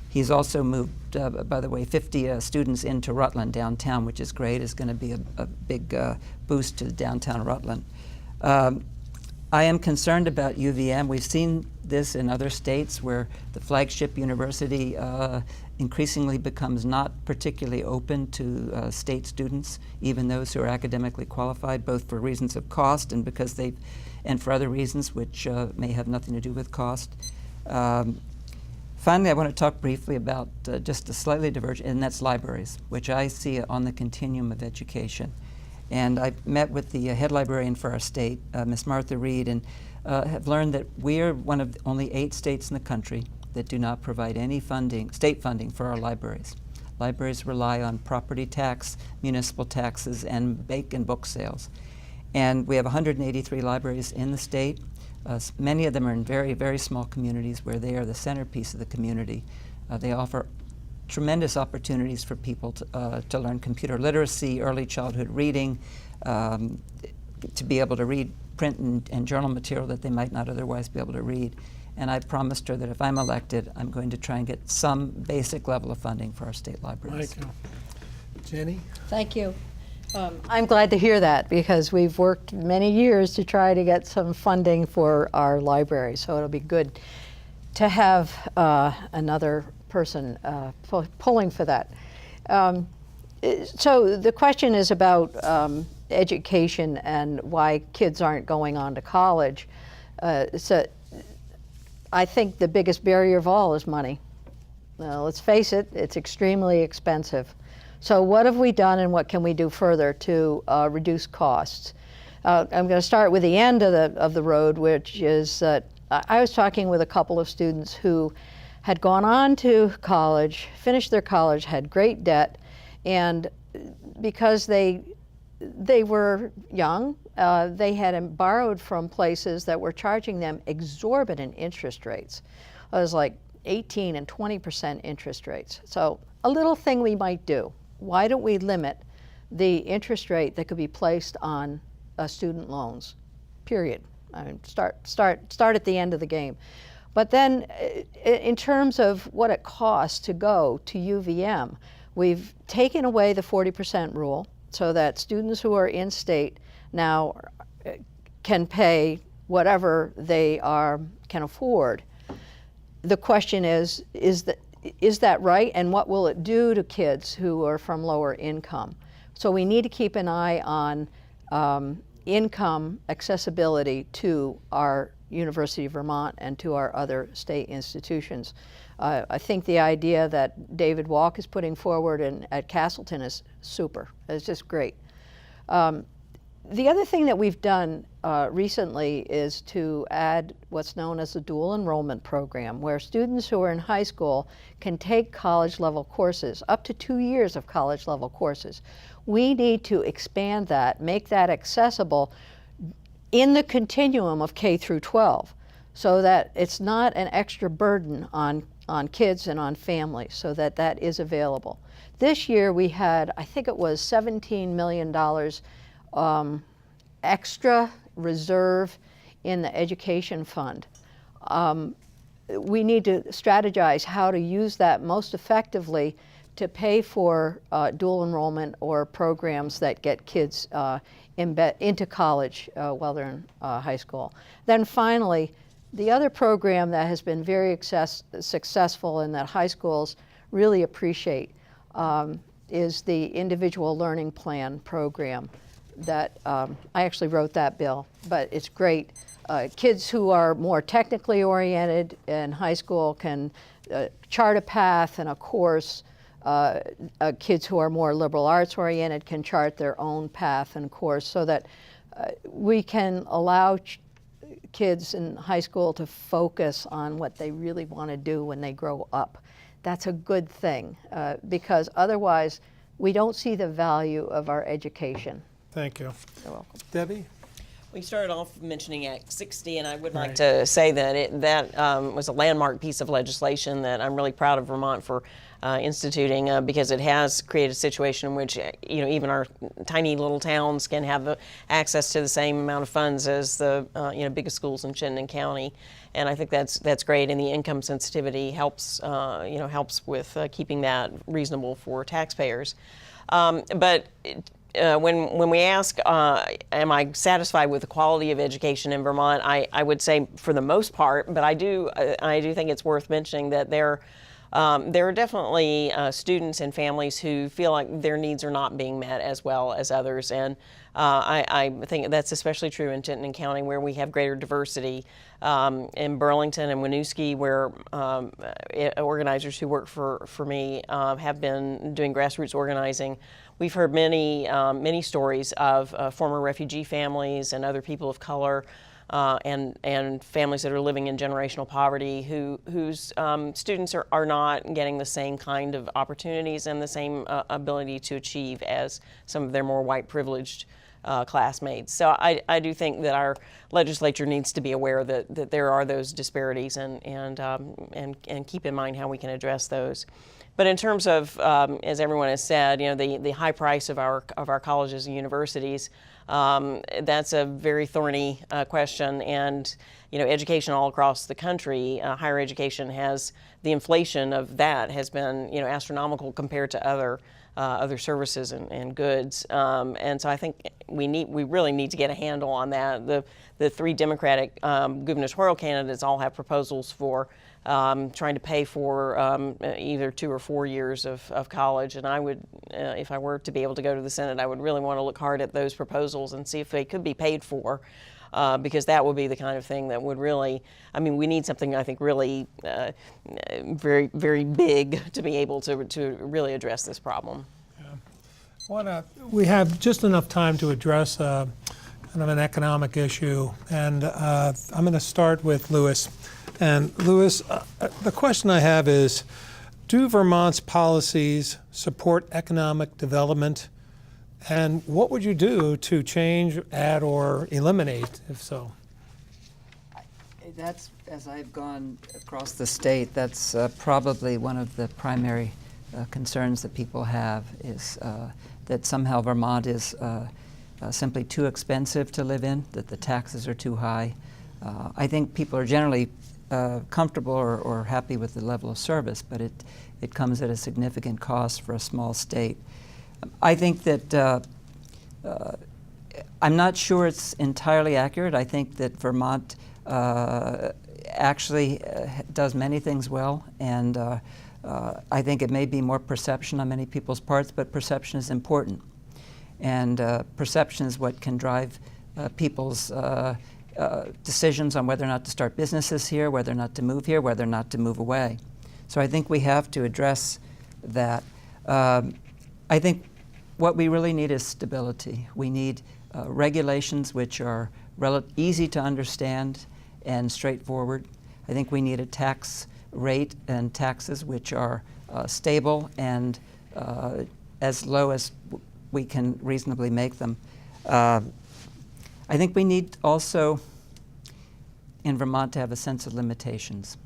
He's also moved, by the way, 50 students into Rutland downtown, which is great. It's going to be a big boost to downtown Rutland. I am concerned about UVM. We've seen this in other states where the flagship university increasingly becomes not particularly open to state students, even those who are academically qualified, both for reasons of cost and for other reasons which may have nothing to do with cost. Finally, I want to talk briefly about just a slightly divergent, and that's libraries, which I see on the continuum of education. And I met with the head librarian for our state, Ms. Martha Reed, and have learned that we're one of only 8 states in the country that do not provide any funding, state funding for our libraries. Libraries rely on property tax, municipal taxes, and book sales. And we have 183 libraries in the state. Many of them are in very, very small communities where they are the centerpiece of the community. They offer tremendous opportunities for people to learn computer literacy, early childhood reading, to be able to read print and journal material that they might not otherwise be able to read. And I promised her that if I'm elected, I'm going to try and get some basic level of funding for our state libraries.
Thank you. Jenny?
Thank you. I'm glad to hear that because we've worked many years to try to get some funding for our library. So it'll be good to have another person pulling for that. So the question is about education and why kids aren't going on to college. So I think the biggest barrier of all is money. Let's face it, it's extremely expensive. So what have we done and what can we do further to reduce costs? I'm going to start with the end of the road, which is that I was talking with a couple of students who had gone on to college, finished their college, had great debt, and because they were young, they had borrowed from places that were charging them exorbitant interest rates. It was like 18 and 20% interest rates. So a little thing we might do. Why don't we limit the interest rate that could be placed on student loans, period. I mean, start at the end of the game. But then in terms of what it costs to go to UVM, we've taken away the 40% rule so that students who are in state now can pay whatever they can afford. The question is that right? And what will it do to kids who are from lower income? So we need to keep an eye on income accessibility to our University of Vermont and to our other state institutions. I think the idea that David Walk is putting forward at Castleton is super. It's just great. The other thing that we've done recently is to add what's known as the dual enrollment program, where students who are in high school can take college-level courses, up to 2 years of college-level courses. We need to expand that, make that accessible in the continuum of K through 12, so that it's not an extra burden on kids and on families, so that that is available. This year we had, I think it was $17 million extra reserve in the education fund. We need to strategize how to use that most effectively to pay for dual enrollment or programs that get kids into college while they're in high school. Then finally, the other program that has been very successful and that high schools really appreciate is the individual learning plan program that I actually wrote that bill, but it's great. Kids who are more technically oriented in high school can chart a path and a course. Kids who are more liberal arts oriented can chart their own path and course, so that we can allow kids in high school to focus on what they really want to do when they grow up. That's a good thing, because otherwise we don't see the value of our education.
Thank you.
You're welcome.
Debbie?
We started off mentioning Act 60, and I would like to say that that was a landmark piece of legislation that I'm really proud of Vermont for instituting, because it has created a situation in which even our tiny little towns can have access to the same amount of funds as the biggest schools in Chittenden County, and I think that's great. And the income sensitivity helps helps with keeping that reasonable for taxpayers, but. When we ask, am I satisfied with the quality of education in Vermont, I would say for the most part, but I do think it's worth mentioning that there are definitely students and families who feel like their needs are not being met as well as others, and I think that's especially true in Chittenden County, where we have greater diversity. In Burlington and Winooski, where organizers who work for me have been doing grassroots organizing, we've heard many stories of former refugee families and other people of color and families that are living in generational poverty whose students are not getting the same kind of opportunities and the same ability to achieve as some of their more white privileged classmates. So I do think that our legislature needs to be aware that there are those disparities and keep in mind how we can address those. But in terms of, as everyone has said, the high price of our colleges and universities, that's a very thorny question. And education all across the country, higher education the inflation of that has been astronomical compared to other services and goods. And so I think we really need to get a handle on that. The three Democratic gubernatorial candidates all have proposals for trying to pay for either 2 or 4 years of college. And I would, if I were to be able to go to the Senate, I would really want to look hard at those proposals and see if they could be paid for. Because that would be the kind of thing that would really, we need something, I think, really very, very big to be able to really address this problem.
Yeah. We have just enough time to address kind of an economic issue, and I'm going to start with Lewis. And Lewis, the question I have is, do Vermont's policies support economic development? And what would you do to change, add, or eliminate, if so?
That's, as I've gone across the state, that's probably one of the primary concerns that people have, is that somehow Vermont is simply too expensive to live in, that the taxes are too high. I think people are generally comfortable or happy with the level of service, but it comes at a significant cost for a small state. I think that I'm not sure it's entirely accurate. I think that Vermont actually does many things well, and I think it may be more perception on many people's parts, but perception is important. And perception is what can drive people's decisions on whether or not to start businesses here, whether or not to move here, whether or not to move away. So I think we have to address that. I think what we really need is stability. We need regulations which are easy to understand and straightforward. I think we need a tax rate and taxes which are stable and as low as we can reasonably make them. I think we need also in Vermont to have a sense of limitations.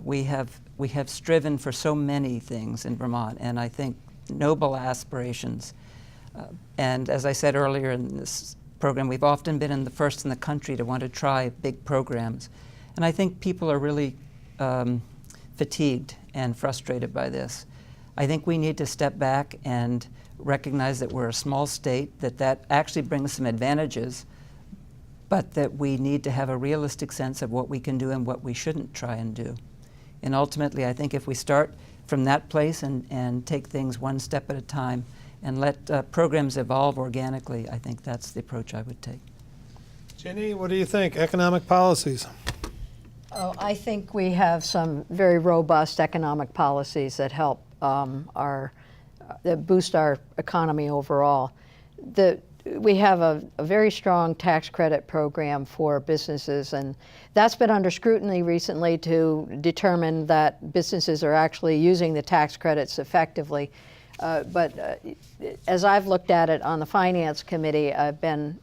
We have striven for so many things in Vermont, and I think noble aspirations. And as I said earlier in this program, we've often been the first in the country to want to try big programs. And I think people are really fatigued and frustrated by this. I think we need to step back and recognize that we're a small state, that actually brings some advantages, but that we need to have a realistic sense of what we can do and what we shouldn't try and do. And ultimately, I think if we start from that place and take things one step at a time and let programs evolve organically, I think that's the approach I would take.
Ginny, what do you think? Economic policies?
Oh, I think we have some very robust economic policies that help that boost our economy overall. We have a very strong tax credit program for businesses, and that's been under scrutiny recently to determine that businesses are actually using the tax credits effectively. But as I've looked at it on the Finance Committee, I've been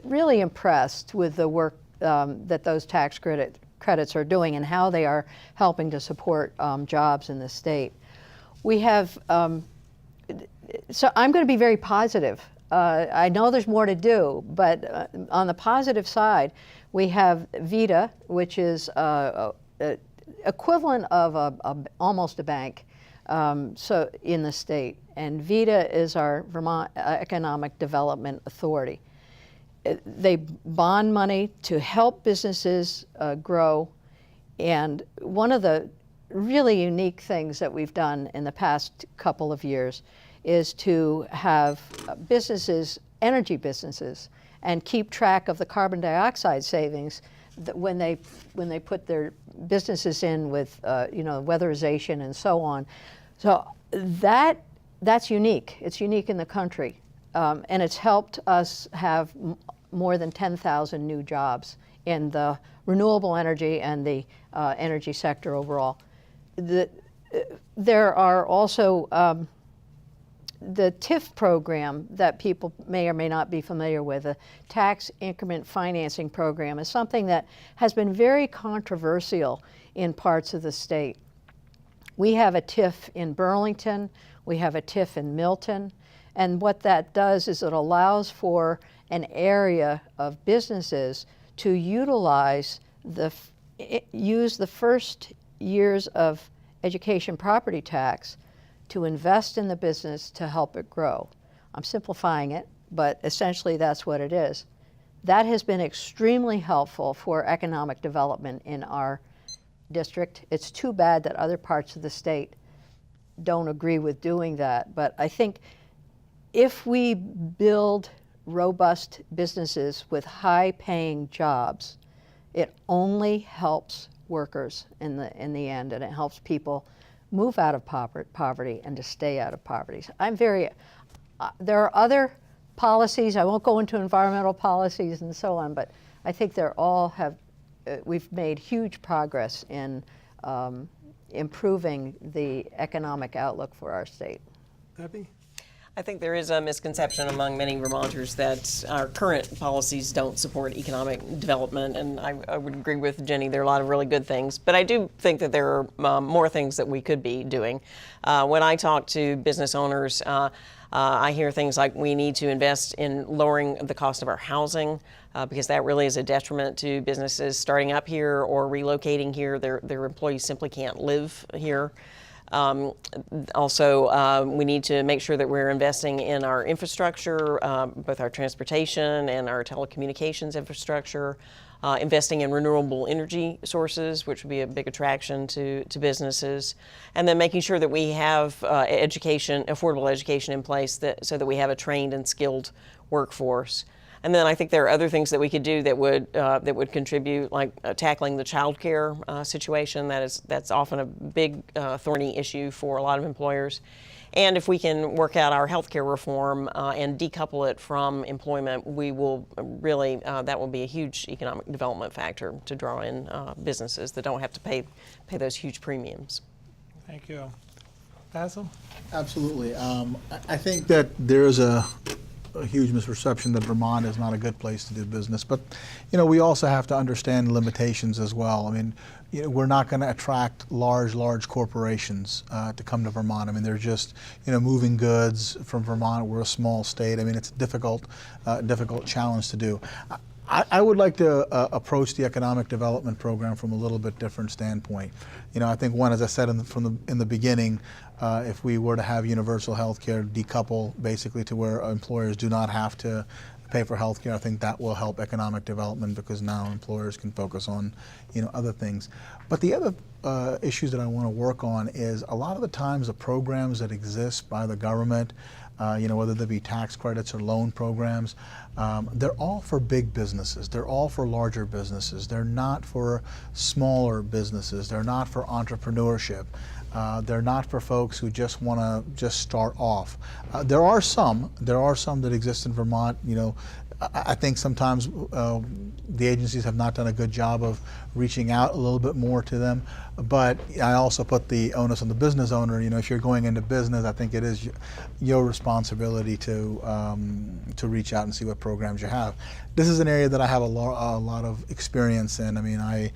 really impressed with the work that those tax credits are doing and how they are helping to support jobs in the state. We have, so I'm going to be very positive. I know there's more to do, but on the positive side, we have VITA, which is equivalent of almost a bank, so in the state. And VITA is our Vermont Economic Development Authority. They bond money to help businesses grow. And one of the really unique things that we've done in the past couple of years is to have businesses, energy businesses, and keep track of the carbon dioxide savings that when they put their businesses in with weatherization and so on. So that's unique. It's unique in the country, and it's helped us have more than 10,000 new jobs in the renewable energy and the energy sector overall. There are also the TIF program that people may or may not be familiar with, the tax increment financing program, is something that has been very controversial in parts of the state. We have a TIF in Burlington, we have a TIF in Milton, and what that does is it allows for an area of businesses to utilize use the first years of education property tax to invest in the business to help it grow. I'm simplifying it, but essentially that's what it is. That has been extremely helpful for economic development in our district. It's too bad that other parts of the state don't agree with doing that, but I think if we build robust businesses with high-paying jobs, it only helps workers in the end, and it helps people move out of poverty and to stay out of poverty. There are other policies, I won't go into environmental policies and so on, but I think we've made huge progress in improving the economic outlook for our state.
Debbie?
I think there is a misconception among many Vermonters that our current policies don't support economic development, and I would agree with Jenny. There are a lot of really good things, but I do think that there are more things that we could be doing. When I talk to business owners, I hear things like we need to invest in lowering the cost of our housing, because that really is a detriment to businesses starting up here or relocating here. Their employees simply can't live here. Also, we need to make sure that we're investing in our infrastructure, both our transportation and our telecommunications infrastructure, investing in renewable energy sources, which would be a big attraction to businesses, and then making sure that we have affordable education in place so that we have a trained and skilled workforce. And then I think there are other things that we could do that would contribute, like tackling the child care situation. That's often a big thorny issue for a lot of employers. And if we can work out our health care reform and decouple it from employment, we will really, that will be a huge economic development factor to draw in businesses that don't have to pay those huge premiums.
Thank you. Basil?
Absolutely. I think that there's a huge misperception that Vermont is not a good place to do business, but we also have to understand limitations as well. I mean, we're not going to attract large corporations to come to Vermont. I mean, they're just moving goods from Vermont. We're a small state. I mean, it's a difficult challenge to do. I would like to approach the economic development program from a little bit different standpoint. I think one, as I said in the beginning, if we were to have universal health care, decouple basically to where employers do not have to pay for health care, I think that will help economic development because now employers can focus on other things. But the other issues that I want to work on is a lot of the times the programs that exist by the government, whether they be tax credits or loan programs, they're all for big businesses. They're all for larger businesses. They're not for smaller businesses. They're not for entrepreneurship. They're not for folks who just want to start off. There are some that exist in Vermont. I think sometimes the agencies have not done a good job of reaching out a little bit more to them. But I also put the onus on the business owner. If you're going into business, I think it is your responsibility to reach out and see what programs you have. This is an area that I have a lot of experience in. I mean, I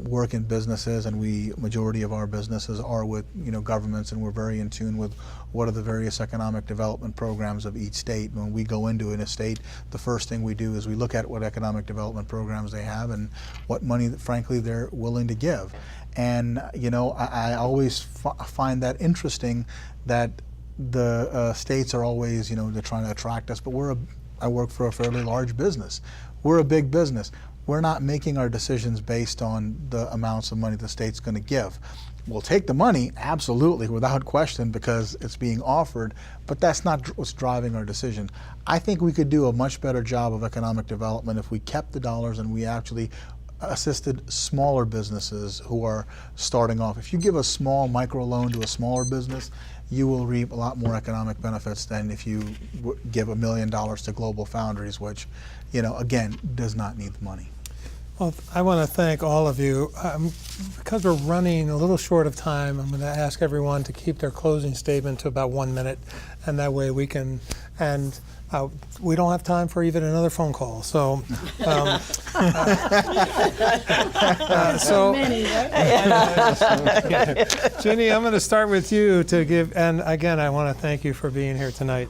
work in businesses, and majority of our businesses are with governments, and we're very in tune with what are the various economic development programs of each state. When we go into a state, the first thing we do is we look at what economic development programs they have and what money, frankly, they're willing to give. And I always find that interesting that the states are always they're trying to attract us, but I work for a fairly large business. We're a big business. We're not making our decisions based on the amounts of money the state's going to give. We'll take the money, absolutely, without question, because it's being offered, but that's not what's driving our decision. I think we could do a much better job of economic development if we kept the dollars and we actually assisted smaller businesses who are starting off. If you give a small micro loan to a smaller business, you will reap a lot more economic benefits than if you give $1 million to Global Foundries, which, again, does not need the money.
Well, I want to thank all of you. Because we're running a little short of time, I'm going to ask everyone to keep their closing statement to about 1 minute, and that way we can, and we don't have time for even another phone call. So, Ginny, I'm going to start with you to give, and again, I want to thank you for being here tonight.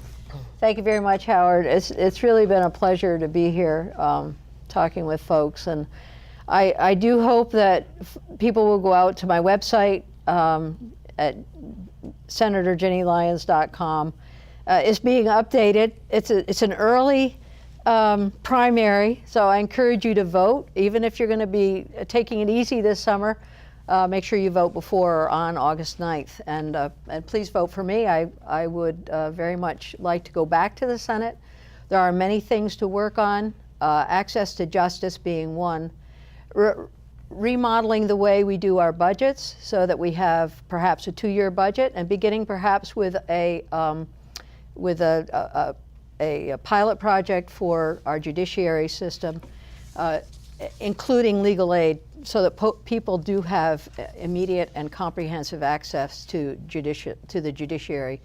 Thank you very much, Howard. It's really been a pleasure to be here talking with folks, and I do hope that people will go out to my website at senatorginnylyons.com. It's being updated. It's an early primary, so I encourage you to vote. Even if you're going to be taking it easy this summer, make sure you vote before or on August 9th. And please vote for me. I would very much like to go back to the Senate. There are many things to work on, access to justice being one. Remodeling the way we do our budgets so that we have perhaps a 2-year budget, and beginning perhaps with a pilot project for our judiciary system, including legal aid, so that people do have immediate and comprehensive access to the judiciary.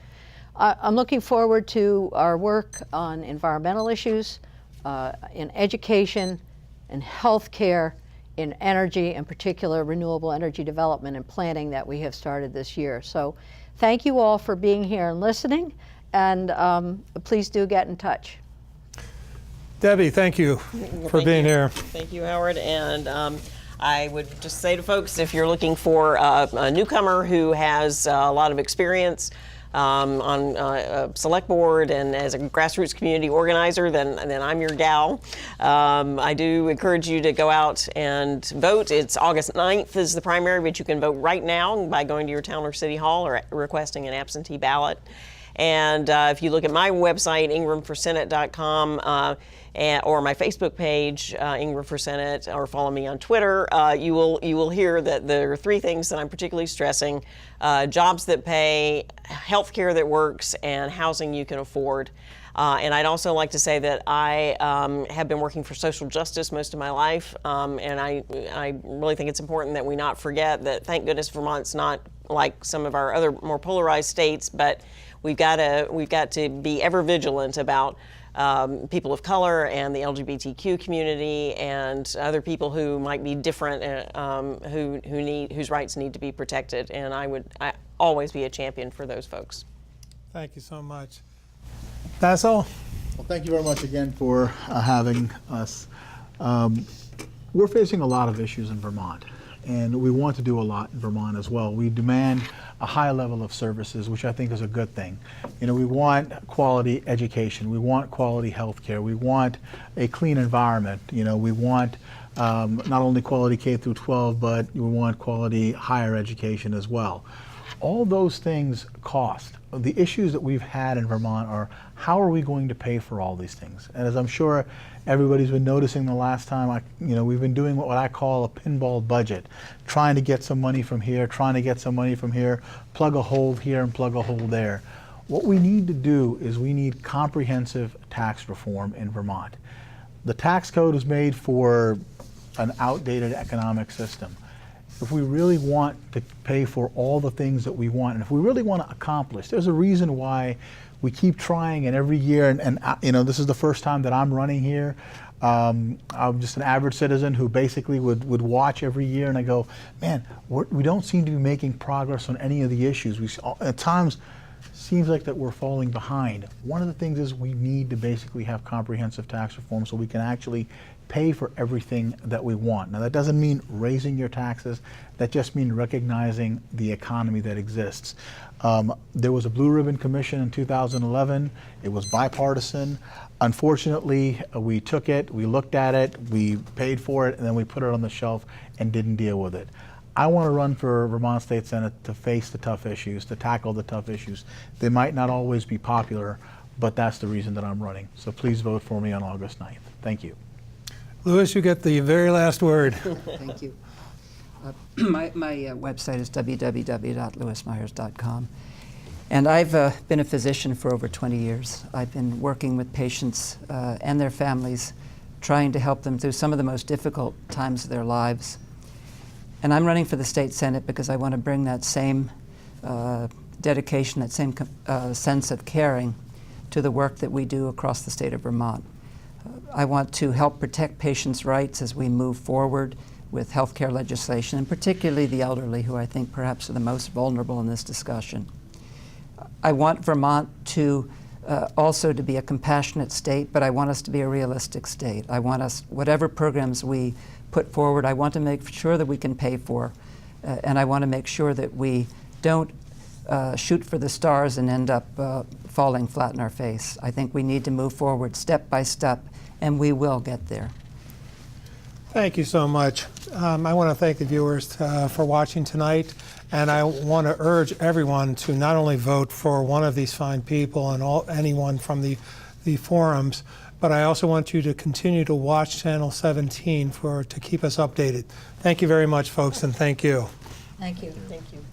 I'm looking forward to our work on environmental issues, in education, in healthcare, in energy, in particular renewable energy development and planning that we have started this year. So thank you all for being here and listening, and please do get in touch.
Debbie, thank you for being here.
Thank you, Howard. And I would just say to folks, if you're looking for a newcomer who has a lot of experience on a select board and as a grassroots community organizer, then I'm your gal. I do encourage you to go out and vote. It's August 9th is the primary, but you can vote right now by going to your town or city hall or requesting an absentee ballot. And if you look at my website, ingramforsenate.com, or my Facebook page, Ingram for Senate, or follow me on Twitter, you will hear that there are 3 things that I'm particularly stressing: jobs that pay, health care that works, and housing you can afford. And I'd also like to say that I have been working for social justice most of my life, and I really think it's important that we not forget that, thank goodness, Vermont's not like some of our other more polarized states, but we've got to be ever vigilant about people of color and the LGBTQ community and other people who might be different, whose rights need to be protected. And I always be a champion for those folks.
Thank you so much. That's all.
Well, thank you very much again for having us. We're facing a lot of issues in Vermont, and we want to do a lot in Vermont as well. We demand a high level of services, which I think is a good thing. You know, we want quality education, we want quality health care, we want a clean environment. You know, we want not only quality K through 12, but we want quality higher education as well. All those things cost. The issues that we've had in Vermont are, how are we going to pay for all these things? And as I'm sure everybody's been noticing the last time, we've been doing what I call a pinball budget, trying to get some money from here, trying to get some money from here, plug a hole here and plug a hole there. What we need to do is we need comprehensive tax reform in Vermont. The tax code was made for an outdated economic system. If we really want to pay for all the things that we want, and if we really want to accomplish, there's a reason why we keep trying, and every year, and you know, this is the first time that I'm running here. I'm just an average citizen who basically would watch every year, and I go, man, we don't seem to be making progress on any of the issues. At times, seems like that we're falling behind. One of the things is we need to basically have comprehensive tax reform so we can actually pay for everything that we want. Now, that doesn't mean raising your taxes. That just means recognizing the economy that exists. There was a Blue Ribbon Commission in 2011. It was bipartisan. Unfortunately, we took it, we looked at it, we paid for it, and then we put it on the shelf and didn't deal with it. I want to run for Vermont State Senate to face the tough issues, to tackle the tough issues. They might not always be popular, but that's the reason that I'm running. So please vote for me on August 9th. Thank you.
Louis, you get the very last word.
Thank you. My website is www.lewismyers.com. And I've been a physician for over 20 years. I've been working with patients and their families trying to help them through some of the most difficult times of their lives. And I'm running for the state Senate because I want to bring that same dedication, that same sense of caring to the work that we do across the state of Vermont. I want to help protect patients' rights as we move forward with healthcare legislation, and particularly the elderly, who I think perhaps are the most vulnerable in this discussion. I want Vermont to also to be a compassionate state, but I want us to be a realistic state. I want us, whatever programs we put forward, I want to make sure that we can pay for, and I want to make sure that we don't shoot for the stars and end up falling flat in our face. I think we need to move forward step by step, and we will get there.
Thank you so much. I want to thank the viewers for watching tonight, and I want to urge everyone to not only vote for one of these fine people and anyone from the forums, but I also want you to continue to watch Channel 17 to keep us updated. Thank you very much, folks, and thank you.
Thank you.
Thank you.